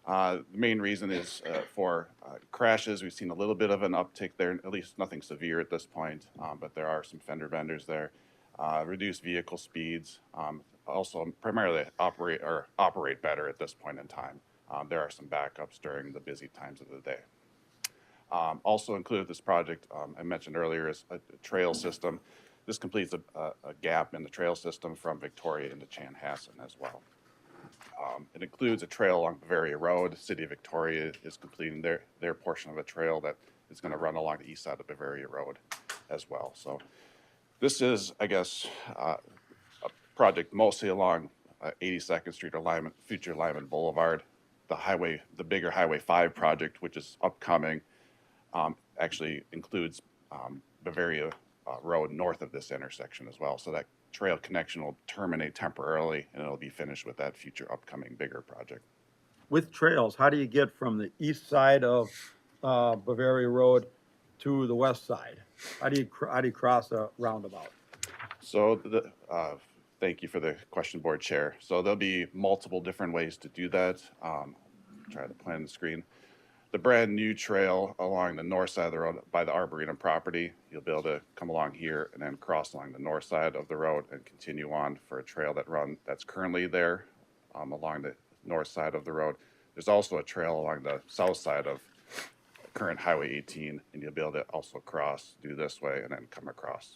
The main reason is for crashes. We've seen a little bit of an uptick there, at least nothing severe at this point, but there are some fender benders there. Reduced vehicle speeds, also primarily operate better at this point in time. There are some backups during the busy times of the day. Also included with this project, I mentioned earlier, is a trail system. This completes a gap in the trail system from Victoria into Chanhassen as well. It includes a trail along Bavaria Road. City of Victoria is completing their portion of a trail that is going to run along the east side of Bavaria Road as well. So this is, I guess, a project mostly along 82nd Street or future Lyman Boulevard. The bigger Highway 5 project, which is upcoming, actually includes Bavaria Road north of this intersection as well. So that trail connection will terminate temporarily, and it'll be finished with that future upcoming bigger project. With trails, how do you get from the east side of Bavaria Road to the west side? How do you cross a roundabout? So thank you for the question, Board Chair. So there'll be multiple different ways to do that. Try to plan the screen. The brand new trail along the north side of the road by the Arboretum property, you'll be able to come along here and then cross along the north side of the road and continue on for a trail that's currently there along the north side of the road. There's also a trail along the south side of current Highway 18, and you'll be able to also do this way and then come across.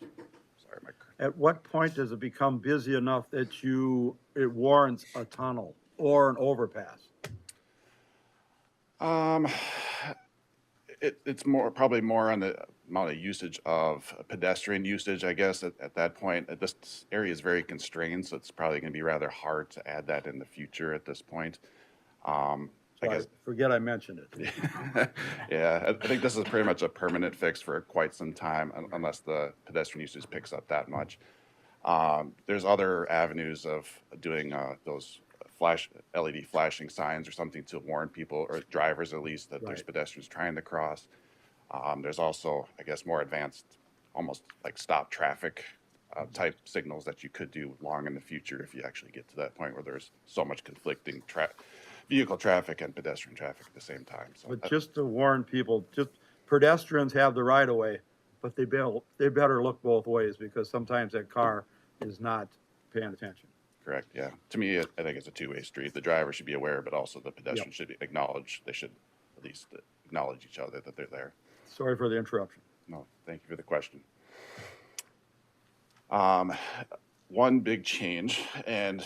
Sorry, At what point does it become busy enough that it warrants a tunnel or an overpass? It's probably more on the amount of usage of pedestrian usage, I guess, at that point. This area is very constrained, so it's probably going to be rather hard to add that in the future at this point. I guess forget I mentioned it. Yeah, I think this is pretty much a permanent fix for quite some time, unless the pedestrian usage picks up that much. There's other avenues of doing those LED flashing signs or something to warn people, or drivers at least, that there's pedestrians trying to cross. There's also, I guess, more advanced, almost like stop traffic type signals that you could do long in the future if you actually get to that point where there's so much conflicting vehicle traffic and pedestrian traffic at the same time. So But just to warn people, pedestrians have the right of way, but they better look both ways, because sometimes that car is not paying attention. Correct, yeah. To me, I think it's a two-way street. The driver should be aware, but also the pedestrian should acknowledge, they should at least acknowledge each other that they're there. Sorry for the interruption. No, thank you for the question. One big change, and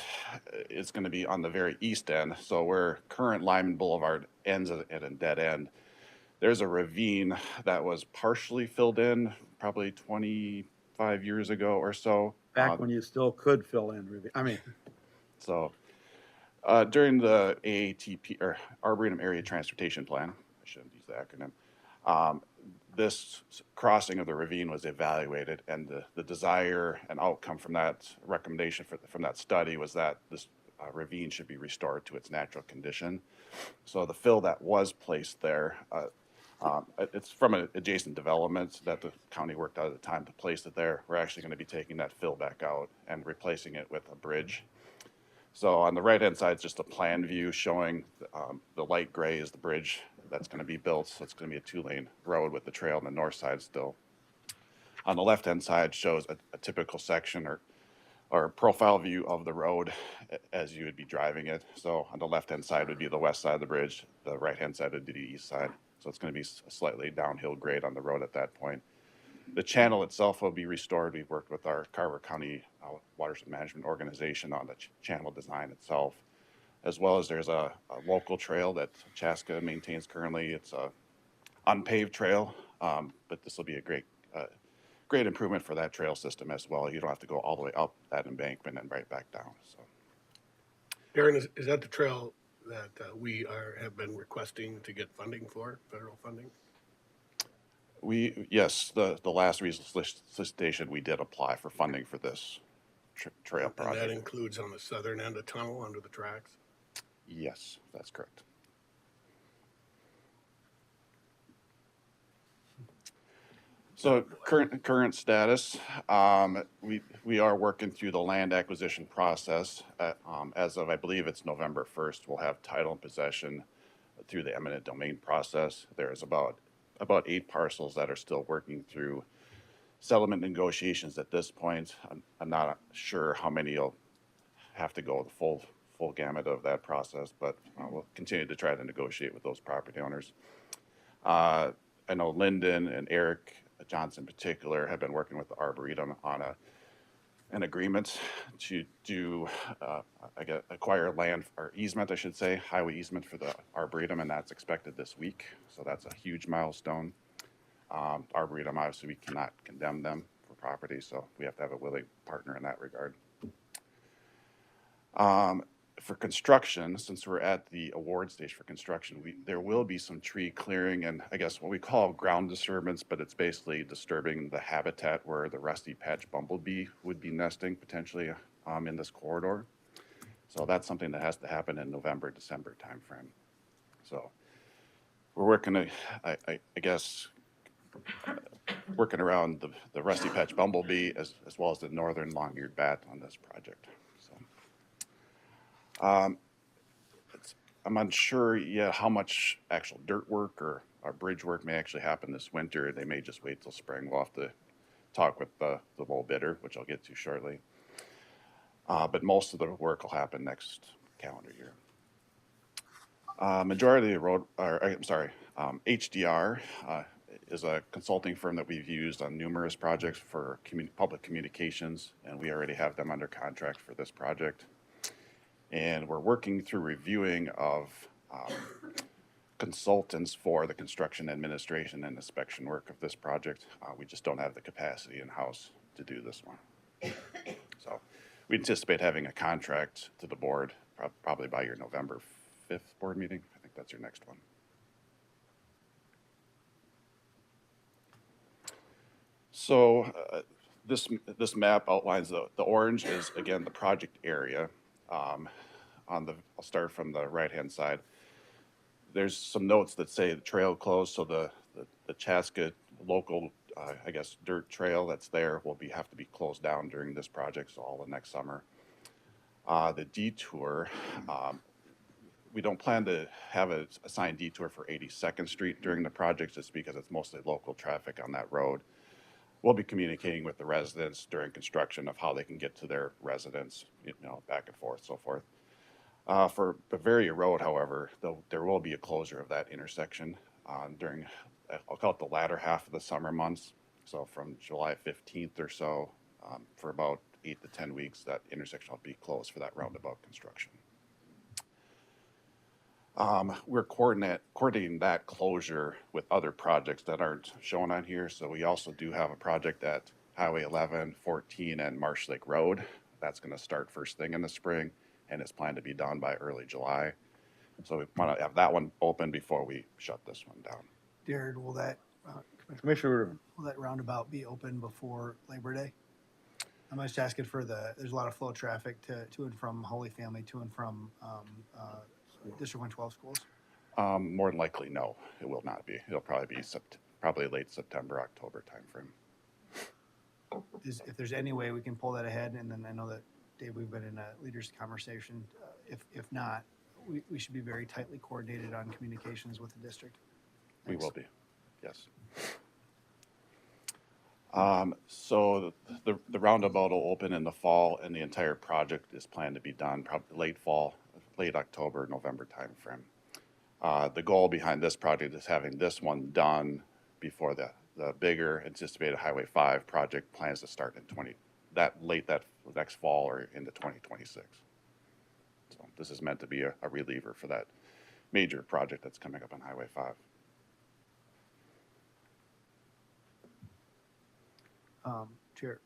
it's going to be on the very east end. So where current Lyman Boulevard ends at a dead end, there's a ravine that was partially filled in probably 25 years ago or so. Back when you still could fill in, So during the AATP, or Arboretum Area Transportation Plan, I shouldn't use the acronym, this crossing of the ravine was evaluated, and the desire and outcome from that recommendation from that study was that this ravine should be restored to its natural condition. So the fill that was placed there, it's from an adjacent development that the county worked out at the time to place it there. We're actually going to be taking that fill back out and replacing it with a bridge. So on the right-hand side is just a plan view showing the light gray is the bridge that's going to be built. So it's going to be a two-lane road with the trail on the north side still. On the left-hand side shows a typical section or profile view of the road as you would be driving it. So on the left-hand side would be the west side of the bridge. The right-hand side would be the east side. So it's going to be a slightly downhill grade on the road at that point. The channel itself will be restored. We've worked with our Carver County Watershed Management Organization on the channel design itself, as well as there's a local trail that Chaska maintains currently. It's a unpaved trail, but this will be a great improvement for that trail system as well. You don't have to go all the way up that embankment and right back down. So, Darren, is that the trail that we have been requesting to get funding for, federal funding? Yes, the last solicitation, we did apply for funding for this trail project. And that includes on the southern end of tunnel under the tracks? Yes, that's correct. So current status, we are working through the land acquisition process. As of, I believe it's November 1st, we'll have title and possession through the eminent domain process. There's about 8 parcels that are still working through settlement negotiations at this point. I'm not sure how many will have to go the full gamut of that process, but we'll continue to try to negotiate with those property owners. I know Lyndon and Eric Johnson in particular have been working with the Arboretum on an agreement to do, acquire land or easement, I should say, highway easement for the Arboretum, and that's expected this week. So that's a huge milestone. Arboretum, obviously, we cannot condemn them for property, so we have to have a willing partner in that regard. For construction, since we're at the award stage for construction, there will be some tree clearing and I guess what we call ground disturbance, but it's basically disturbing the habitat where the rusty patch bumblebee would be nesting potentially in this corridor. So that's something that has to happen in November, December timeframe. So we're working, I guess, working around the rusty patch bumblebee as well as the northern long-eared bat on this project. I'm unsure yet how much actual dirt work or bridge work may actually happen this winter. They may just wait till spring. We'll have to talk with the low bidder, which I'll get to shortly. But most of the work will happen next calendar year. Majority of the road, HDR is a consulting firm that we've used on numerous projects for public communications, and we already have them under contract for this project. And we're working through reviewing of consultants for the construction administration and inspection work of this project. We just don't have the capacity in-house to do this one. So we anticipate having a contract to the board probably by your November 5th board meeting. I think that's your next one. So this map outlines the orange is, again, the project area. I'll start from the right-hand side. There's some notes that say the trail closed, so the Chaska local, I guess, dirt trail that's there will have to be closed down during this project, so all the next summer. The detour, we don't plan to have a assigned detour for 82nd Street during the project just because it's mostly local traffic on that road. We'll be communicating with the residents during construction of how they can get to their residence, back and forth, so forth. For Bavaria Road, however, there will be a closure of that intersection during, I'll call it the latter half of the summer months. So from July 15th or so, for about 8 to 10 weeks, that intersection will be closed for that roundabout construction. We're coordinating that closure with other projects that aren't shown on here. So we also do have a project at Highway 11, 14, and Marsh Lake Road. That's going to start first thing in the spring, and it's planned to be done by early July. So we want to have that one open before we shut this one down. Jared, will that Commissioner, will that roundabout be open before Labor Day? I'm just asking for there's a lot of flow traffic to and from Holy Family, to and from District 112 schools. More than likely, no, it will not be. It'll probably be probably late September, October timeframe. If there's any way we can pull that ahead, and then I know that, Dave, we've been in a leaders conversation. If not, we should be very tightly coordinated on communications with the district. We will be, yes. So the roundabout will open in the fall, and the entire project is planned to be done probably late fall, late October, November timeframe. The goal behind this project is having this one done before the bigger anticipated Highway 5 project plans to start in that next fall or into 2026. So this is meant to be a reliever for that major project that's coming up on Highway 5. Chair,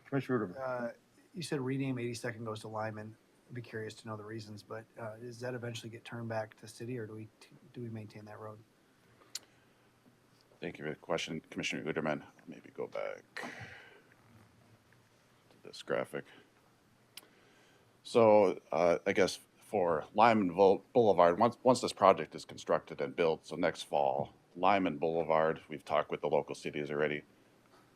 Commissioner, you said rename 82nd goes to Lyman. I'd be curious to know the reasons, but does that eventually get turned back to city, or do we maintain that road? Thank you for the question, Commissioner Uderman. Maybe go back to this graphic. So I guess for Lyman Boulevard, once this project is constructed and built, so next fall, Lyman Boulevard, we've talked with the local cities already.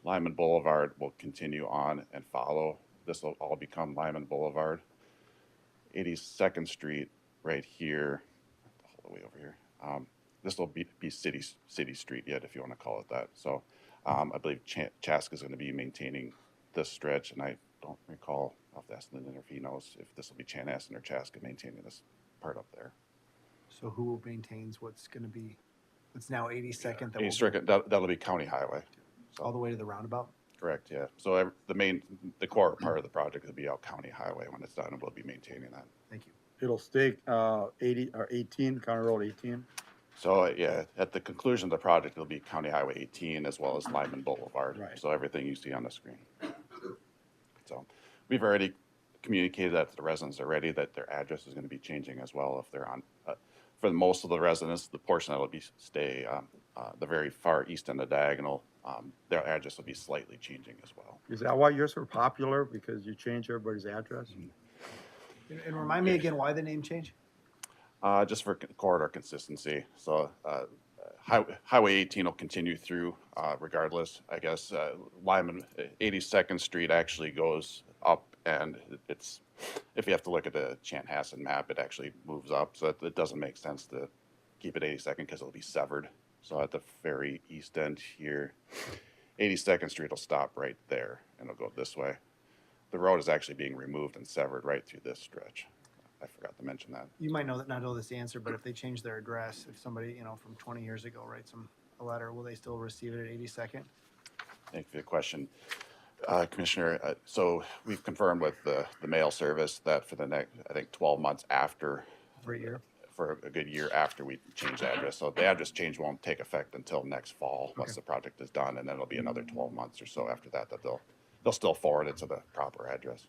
Lyman Boulevard will continue on and follow. This will all become Lyman Boulevard. 82nd Street right here, all the way over here. This will be City Street yet, if you want to call it that. So I believe Chaska is going to be maintaining this stretch, and I don't recall off the ask Lyndon if he knows if this will be Chanhassen or Chaska maintaining this part up there. So who maintains what's going to be, what's now 82nd, that will East Strickland, that'll be county highway. all the way to the roundabout? Correct, yeah. So the core part of the project will be out county highway when it's done, and we'll be maintaining that. Thank you. It'll stay 80 or 18, County Road 18. So, yeah, at the conclusion of the project, it'll be County Highway 18 as well as Lyman Boulevard. Right. So everything you see on the screen. So we've already communicated that to the residents already that their address is going to be changing as well if they're on, for most of the residents, the portion that will be stay the very far east end of Diagonal, their address will be slightly changing as well. Is that why you're so popular? Because you change everybody's address? And remind me again why the name change? Just for corridor consistency. So Highway 18 will continue through regardless. I guess Lyman 82nd Street actually goes up, and it's, if you have to look at the Chanhassen map, it actually moves up. So it doesn't make sense to keep it 82nd because it'll be severed. So at the very east end here, 82nd Street will stop right there, and it'll go this way. The road is actually being removed and severed right through this stretch. I forgot to mention that. You might not know this answer, but if they change their address, if somebody, from 20 years ago writes them a letter, will they still receive it at 82nd? Thank you for the question. Commissioner, so we've confirmed with the mail service that for the next, I think, 12 months after. For a year? For a good year after we change the address. So the address change won't take effect until next fall, once the project is done, and then it'll be another 12 months or so after that they'll still forward it to the proper address.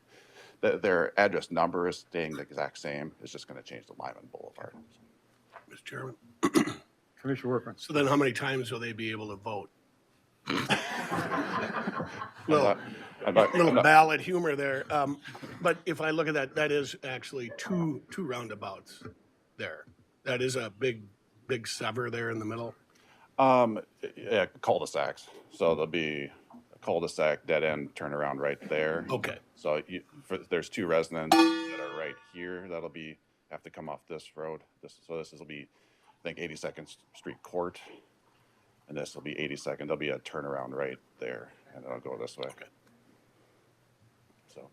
Their address number is staying the exact same. It's just going to change to Lyman Boulevard. Mr. Chairman. Commissioner Workman. So then how many times will they be able to vote? I'm not- Ballot humor there. But if I look at that, that is actually two roundabouts there. That is a big sever there in the middle. Yeah, cul-de-sacs. So there'll be a cul-de-sac, dead end, turnaround right there. Okay. So there's two residents that are right here that'll have to come off this road. This will be, I think, 82nd Street Court, and this will be 82nd. There'll be a turnaround right there, and it'll go this way. Okay. So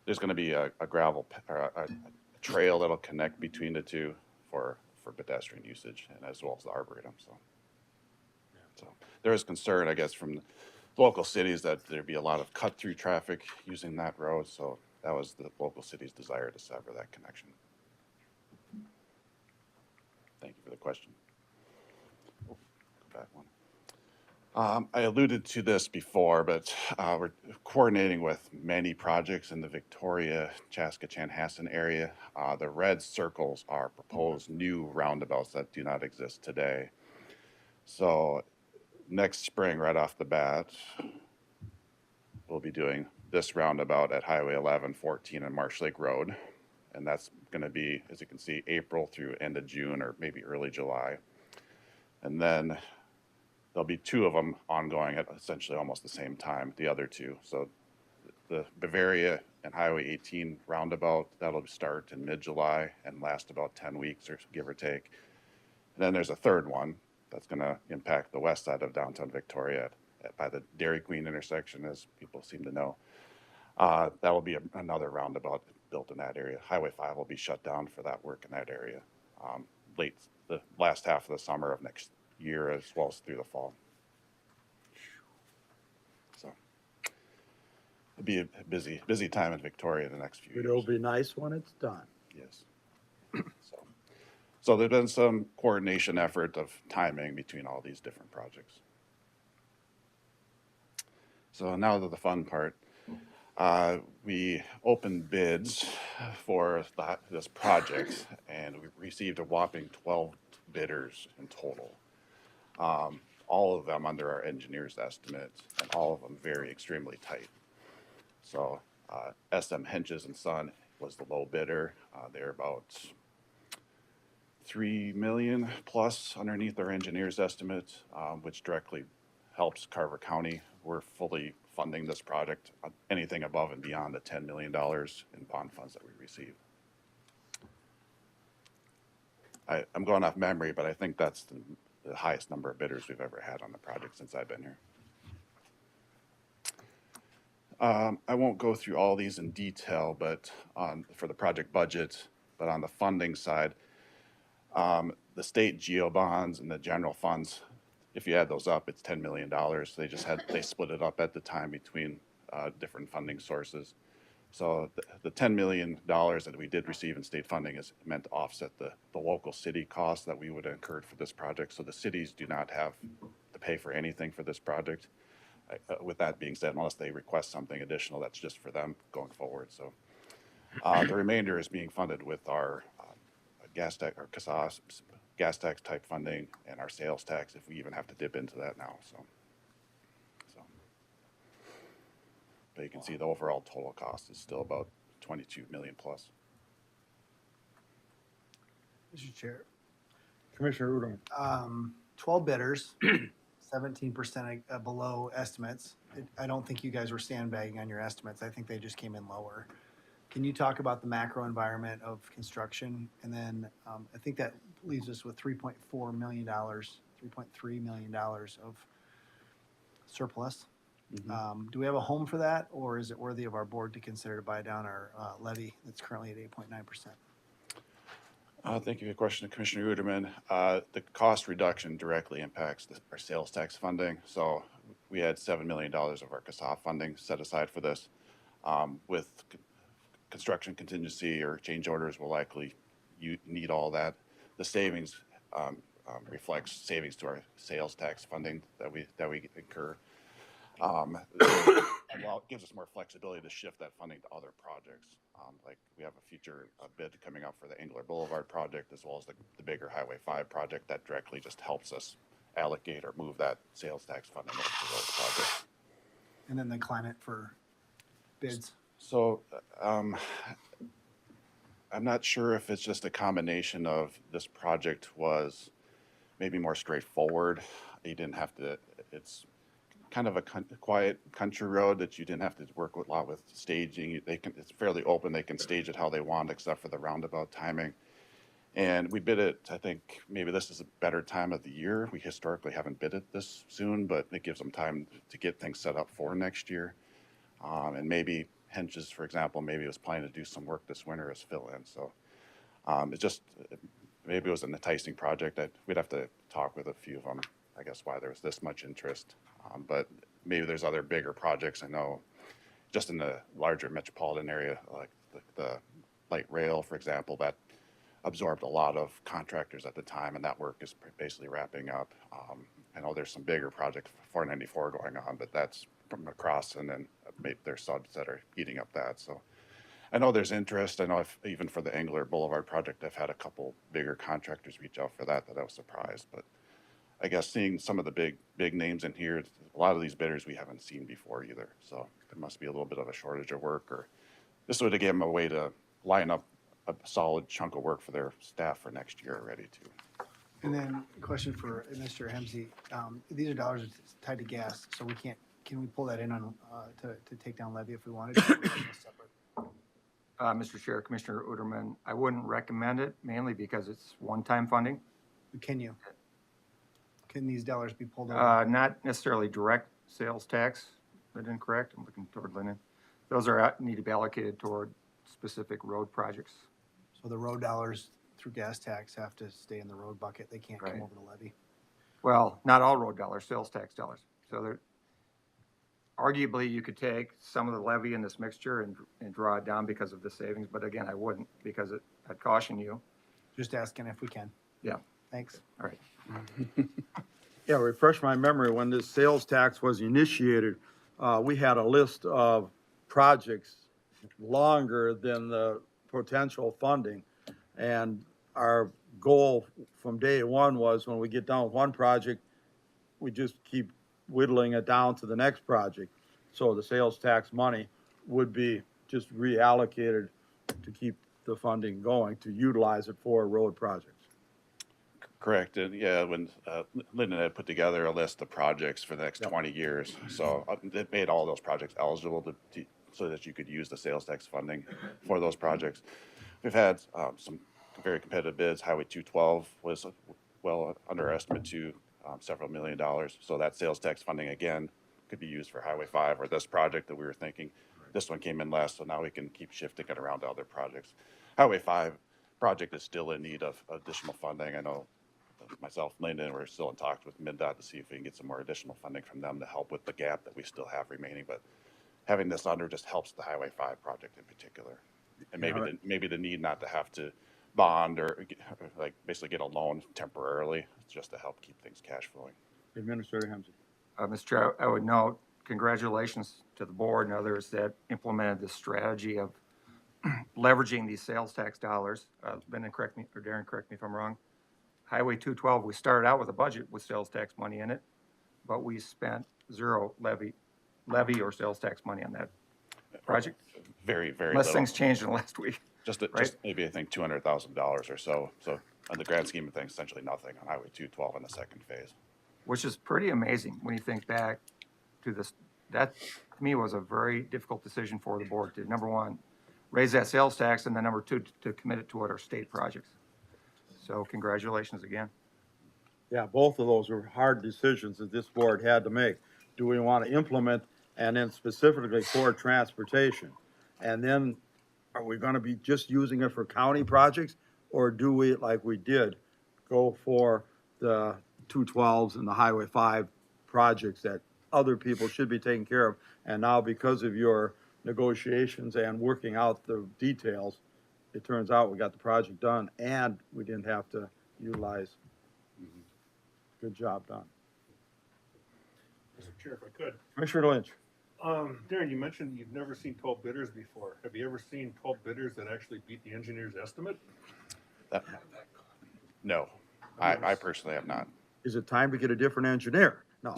there's going to be a gravel or a trail that'll connect between the two for pedestrian usage, and as well as the arboretum. So there is concern, I guess, from the local cities that there'd be a lot of cut-through traffic using that road. So that was the local city's desire to sever that connection. Thank you for the question. Oh, go back one. I alluded to this before, but we're coordinating with many projects in the Victoria, Chaska, Chanhassen area. The red circles are proposed new roundabouts that do not exist today. So next spring, right off the bat, we'll be doing this roundabout at Highway 11, 14, and Marsh Lake Road. And that's going to be, as you can see, April through end of June or maybe early July. And then there'll be two of them ongoing at essentially almost the same time, the other two. So the Bavaria and Highway 18 roundabout, that'll start in mid-July and last about 10 weeks or give or take. And then there's a third one that's going to impact the west side of downtown Victoria by the Dairy Queen intersection, as people seem to know. That will be another roundabout built in that area. Highway 5 will be shut down for that work in that area the last half of the summer of next year as well as through the fall. So it'll be a busy time in Victoria the next few years. It'll be nice when it's done. Yes. So there's been some coordination effort of timing between all these different projects. So now to the fun part. We opened bids for this project, and we received a whopping 12 bidders in total. All of them under our engineer's estimates, and all of them very extremely tight. So SM Henches and Son was the low bidder. They're about $3 million plus underneath our engineer's estimate, which directly helps Carver County. We're fully funding this project, anything above and beyond the $10 million in bond funds that we receive. I'm going off memory, but I think that's the highest number of bidders we've ever had on the project since I've been here. I won't go through all these in detail, but for the project budget, but on the funding side, the state geo bonds and the general funds, if you add those up, it's $10 million. They split it up at the time between different funding sources. So the $10 million that we did receive in state funding is meant to offset the local city costs that we would have incurred for this project. So the cities do not have to pay for anything for this project. With that being said, unless they request something additional, that's just for them going forward. So the remainder is being funded with our gas tax, or CASAS, gas tax type funding, and our sales tax, if we even have to dip into that now. So. But you can see the overall total cost is still about 22 million plus. Mr. Chair, Commissioner Uderman. 12 bidders, 17% below estimates. I don't think you guys were sandbagging on your estimates. I think they just came in lower. Can you talk about the macro environment of construction? And then I think that leaves us with $3.4 million, $3.3 million of surplus. Do we have a home for that, or is it worthy of our board to consider to buy down our levy that's currently at 8.9%? Thank you for your question, Commissioner Uderman. The cost reduction directly impacts our sales tax funding. So we had $7 million of our CASAF funding set aside for this. With construction contingency or change orders, will likely need all that. The savings reflects savings to our sales tax funding that we incur. Well, it gives us more flexibility to shift that funding to other projects. Like we have a future bid coming up for the Engler Boulevard project, as well as the bigger Highway 5 project that directly just helps us allocate or move that sales tax funding over to those projects. And then the climate for bids. So I'm not sure if it's just a combination of this project was maybe more straightforward. You didn't have to, it's kind of a quiet country road that you didn't have to work a lot with staging. It's fairly open. They can stage it how they want, except for the roundabout timing. And we bid it, I think maybe this is a better time of the year. We historically haven't bid it this soon, but it gives them time to get things set up for next year. And maybe Henches, for example, maybe was planning to do some work this winter as fill-in. So maybe it was an enticing project. We'd have to talk with a few of them, I guess, why there was this much interest. But maybe there's other bigger projects. I know just in the larger metropolitan area, like the light rail, for example, that absorbed a lot of contractors at the time, and that work is basically wrapping up. I know there's some bigger project 494 going on, but that's from across, and then maybe there's subs that are eating up that. So I know there's interest. I know even for the Engler Boulevard project, I've had a couple bigger contractors reach out for that I was surprised. But I guess seeing some of the big names in here, a lot of these bidders we haven't seen before either. So there must be a little bit of a shortage of work, or this would have given them a way to line up a solid chunk of work for their staff for next year already too. And then a question for Mr. Hemsey. These are dollars tied to gas, so can we pull that in on to take down levy if we wanted to? Mr. Chair, Commissioner Uderman, I wouldn't recommend it, mainly because it's one-time funding. Can you? Can these dollars be pulled out? Not necessarily direct sales tax, but incorrect. I'm looking toward Lennon. Those need to be allocated toward specific road projects. So the road dollars through gas tax have to stay in the road bucket. They can't come Right. over the levy. Well, not all road dollars, sales tax dollars. So arguably, you could take some of the levy in this mixture and draw it down because of the savings. But again, I wouldn't, because I'd caution you. Just asking if we can. Yeah. Thanks. All right. Yeah, refresh my memory, when this sales tax was initiated, we had a list of projects longer than the potential funding. And our goal from day one was, when we get done with one project, we just keep whittling it down to the next project. So the sales tax money would be just reallocated to keep the funding going, to utilize it for road projects. Correct. And yeah, when Lyndon had put together a list of projects for the next 20 years, so it made all those projects eligible so that you could use the sales tax funding for those projects. We've had some very competitive bids. Highway 212 was well under our estimate to several $1 million. So that sales tax funding again could be used for Highway 5 or this project that we were thinking. This one came in last, so now we can keep shifting it around to other projects. Highway 5 project is still in need of additional funding. I know myself, Lyndon, we're still in talks with MnDOT to see if we can get some more additional funding from them to help with the gap that we still have remaining. But having this under just helps the Highway 5 project in particular. And maybe the need not to have to bond or like basically get a loan temporarily, just to help keep things cash flowing. Administrator Hemsey. Mr. Chair, I would note, congratulations to the board and others that implemented the strategy of leveraging these sales tax dollars. Darren, correct me if I'm wrong. Highway 212, we started out with a budget with sales tax money in it, but we spent zero levy or sales tax money on that project. Very, very Unless little. things changed in the last week. Just right? maybe I think $200,000 or so. So on the grand scheme of things, essentially nothing on Highway 212 in the second phase. Which is pretty amazing when you think back to this. That, to me, was a very difficult decision for the board to, number one, raise that sales tax, and then number two, to commit it to what are state projects. So congratulations again. Yeah, both of those were hard decisions that this board had to make. Do we want to implement, and then specifically for transportation? And then are we going to be just using it for county projects? Or do we, like we did, go for the 212s and the Highway 5 projects that other people should be taking care of? And now because of your negotiations and working out the details, it turns out we got the project done and we didn't have to utilize. Good job done. Mr. Chair, if I could. Commissioner Lynch. Darren, you mentioned you've never seen 12 bidders before. Have you ever seen 12 bidders that actually beat the engineer's estimate? No, I personally have not. Is it time to get a different engineer? No.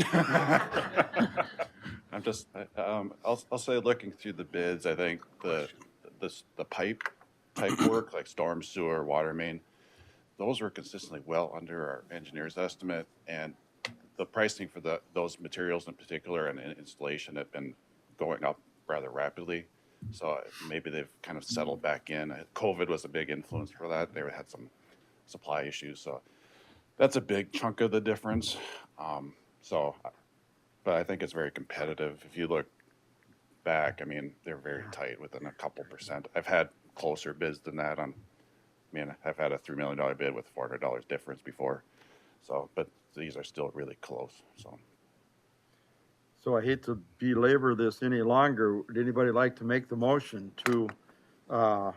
I'm just, I'll say looking through the bids, I think the pipe work, like storm sewer, water main, those were consistently well under our engineer's estimate, and the pricing for those materials in particular and installation have been going up rather rapidly. So maybe they've kind of settled back in. COVID was a big influence for that. They had some supply issues, so that's a big chunk of the difference. But I think it's very competitive. If you look back, I mean, they're very tight within a couple percent. I've had closer bids than that I've had a $3 million bid with $400 difference before. So, but these are still really close, So I hate to belabor this any longer. Would anybody like to make the motion to, the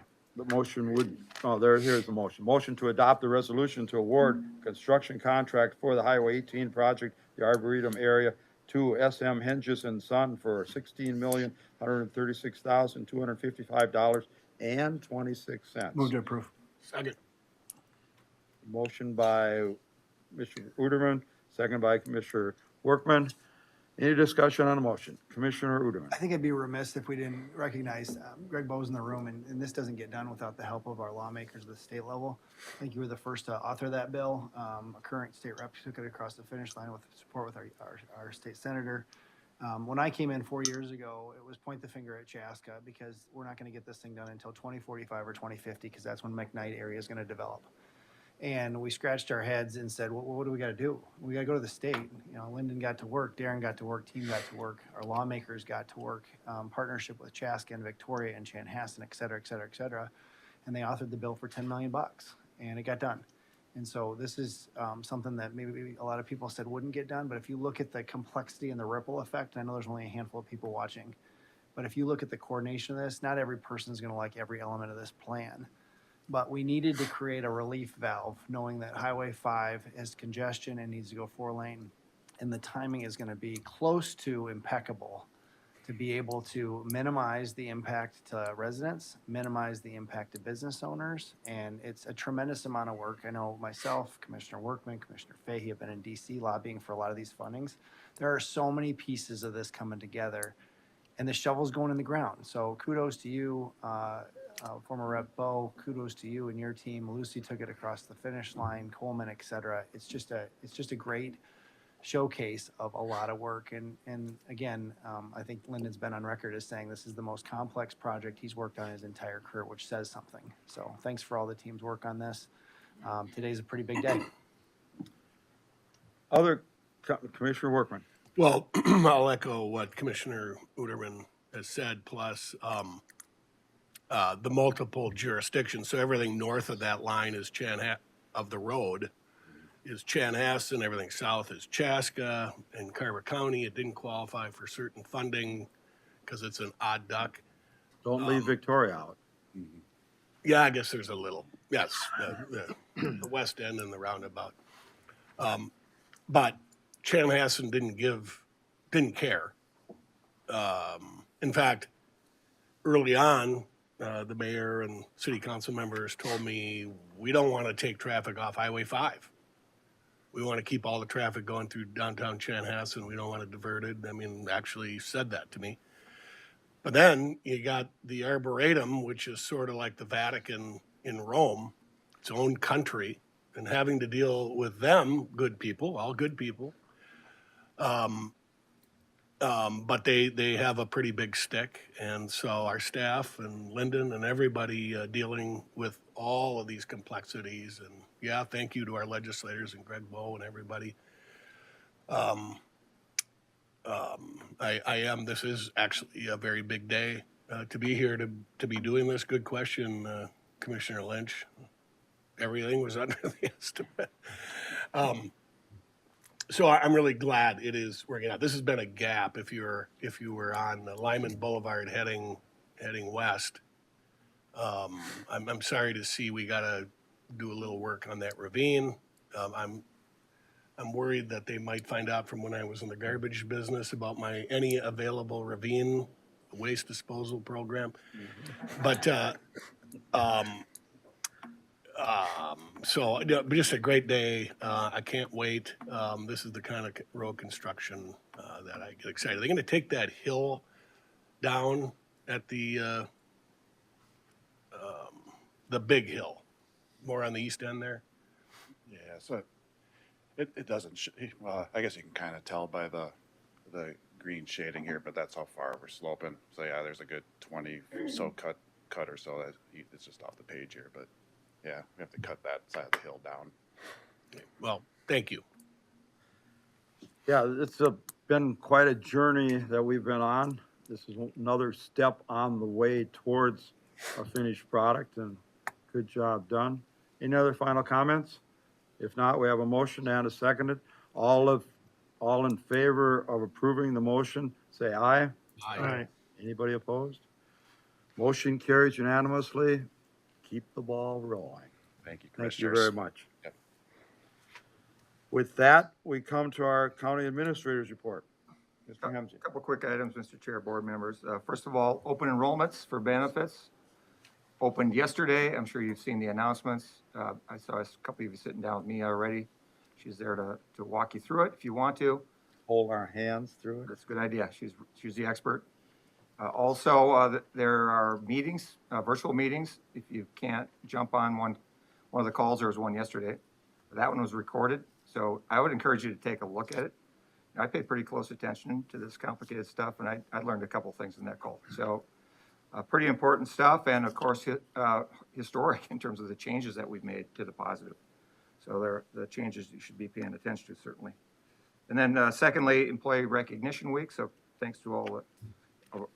motion would, here's the motion. Motion to adopt the resolution to award construction contract for the Highway 18 project, the Arboretum area, to SM Henges and Son for $16,136,255.26. Move to approve. Second. Motion by Mr. Uderman, second by Commissioner Workman. Any discussion on the motion? Commissioner Uderman. I think I'd be remiss if we didn't recognize Greg Bowe's in the room, and this doesn't get done without the help of our lawmakers at the state level. I think you were the first to author that bill. A current state rep took it across the finish line with support with our state senator. When I came in 4 years ago, it was point the finger at Chaska because we're not going to get this thing done until 2045 or 2050 because that's when McKnight area is going to develop. And we scratched our heads and said, well, what do we got to do? We got to go to the state. You know, Lyndon got to work, Darren got to work, team got to work, our lawmakers got to work, partnership with Chaska and Victoria and Chanhassen, et cetera, et cetera, et cetera. And they authored the bill for $10 million, and it got done. And so this is something that maybe a lot of people said wouldn't get done, but if you look at the complexity and the ripple effect, I know there's only a handful of people watching, but if you look at the coordination of this, not every person is going to like every element of this plan. But we needed to create a relief valve, knowing that Highway 5 has congestion and needs to go 4-lane, and the timing is going to be close to impeccable to be able to minimize the impact to residents, minimize the impact to business owners, and it's a tremendous amount of work. I know myself, Commissioner Workman, Commissioner Fahey have been in DC lobbying for a lot of these fundings. There are so many pieces of this coming together, and the shovel's going in the ground. So kudos to you, former Rep Bo, kudos to you and your team. Lucy took it across the finish line, Coleman, et cetera. It's just a great showcase of a lot of work. And again, I think Lyndon's been on record as saying this is the most complex project he's worked on his entire career, which says something. So thanks for all the team's work on this. Today's a pretty big day. Commissioner Workman. Well, I'll echo what Commissioner Uterman has said, plus the multiple jurisdictions. So everything north of that line is of the road is Chanhassen, everything south is Chaska. In Carver County, it didn't qualify for certain funding because it's an odd duck. Don't leave Victoria out. Yeah, I guess there's a little, yes, the west end and the roundabout. But Chanhassen didn't care. In fact, early on, the mayor and city council members told me, we don't want to take traffic off Highway 5. We want to keep all the traffic going through downtown Chanhassen. We don't want to divert it. I mean, actually said that to me. But then you got the Arboretum, which is sort of like the Vatican in Rome, its own country, and having to deal with them, good people, all good people. But they have a pretty big stick. And so our staff and Lyndon and everybody dealing with all of these complexities. And yeah, thank you to our legislators and Greg Bowe and everybody. This is actually a very big day to be here, to be doing this. Good question, Commissioner Lynch. Everything was under the estimate. So I'm really glad it is working out. This has been a gap. If you were on Lyman Boulevard heading west, I'm sorry to see we got to do a little work on that ravine. I'm worried that they might find out from when I was in the garbage business about my any available ravine waste disposal program. But so just a great day. I can't wait. This is the kind of road construction that I get excited. They're going to take that hill down at the big hill, more on the east end there. Yeah, so it doesn't, well, I guess you can kind of tell by the green shading here, but that's how far we're sloping. So yeah, there's a good 20 so cut or so. It's just off the page here, but yeah, we have to cut that side of the hill down. Well, thank you. Yeah, it's been quite a journey that we've been on. This is another step on the way towards a finished product, and good job done. Any other final comments? If not, we have a motion and a seconded. All in favor of approving the motion, say aye. Aye. Anybody opposed? Motion carries unanimously. Keep the ball rolling. Thank you, Thank you Commissioners. very much. Yep. With that, we come to our county administrator's report. Mr. A Hemsey. couple quick items, Mr. Chair, board members. First of all, open enrollments for benefits opened yesterday. I'm sure you've seen the announcements. I saw a couple of you sitting down with me already. She's there to walk you through it if you want to. Hold our hands through it. That's a good idea. She's the expert. Also, there are meetings, virtual meetings. If you can't jump on one of the calls, there was one yesterday. That one was recorded. So I would encourage you to take a look at it. I pay pretty close attention to this complicated stuff, and I learned a couple things in that call. So pretty important stuff, and of course, historic in terms of the changes that we've made to the positive. So there are the changes you should be paying attention to, certainly. And then secondly, Employee Recognition Week. So thanks to all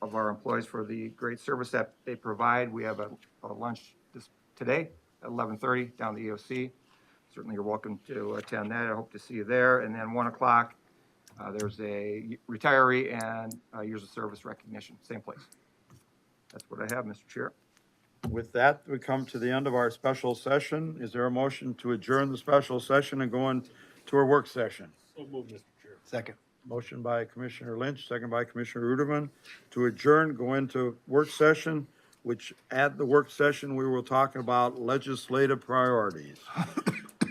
of our employees for the great service that they provide. We have a lunch today at 11:30 down the EOC. Certainly you're welcome to attend that. I hope to see you there. And then 1 o'clock, there's a retiree and years of service recognition, same place. That's what I have, Mr. Chair. With that, we come to the end of our special session. Is there a motion to adjourn the special session and go into our work session? So moved, Mr. Chair. Second. Motion by Commissioner Lynch, second by Commissioner Uterman to adjourn, go into work session, which at the work session, we will talk about legislative priorities.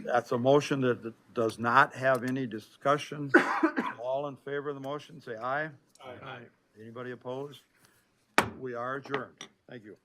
That's a motion that does not have any discussion. All in favor of the motion, say aye. Aye. Anybody opposed? We are adjourned. Thank you.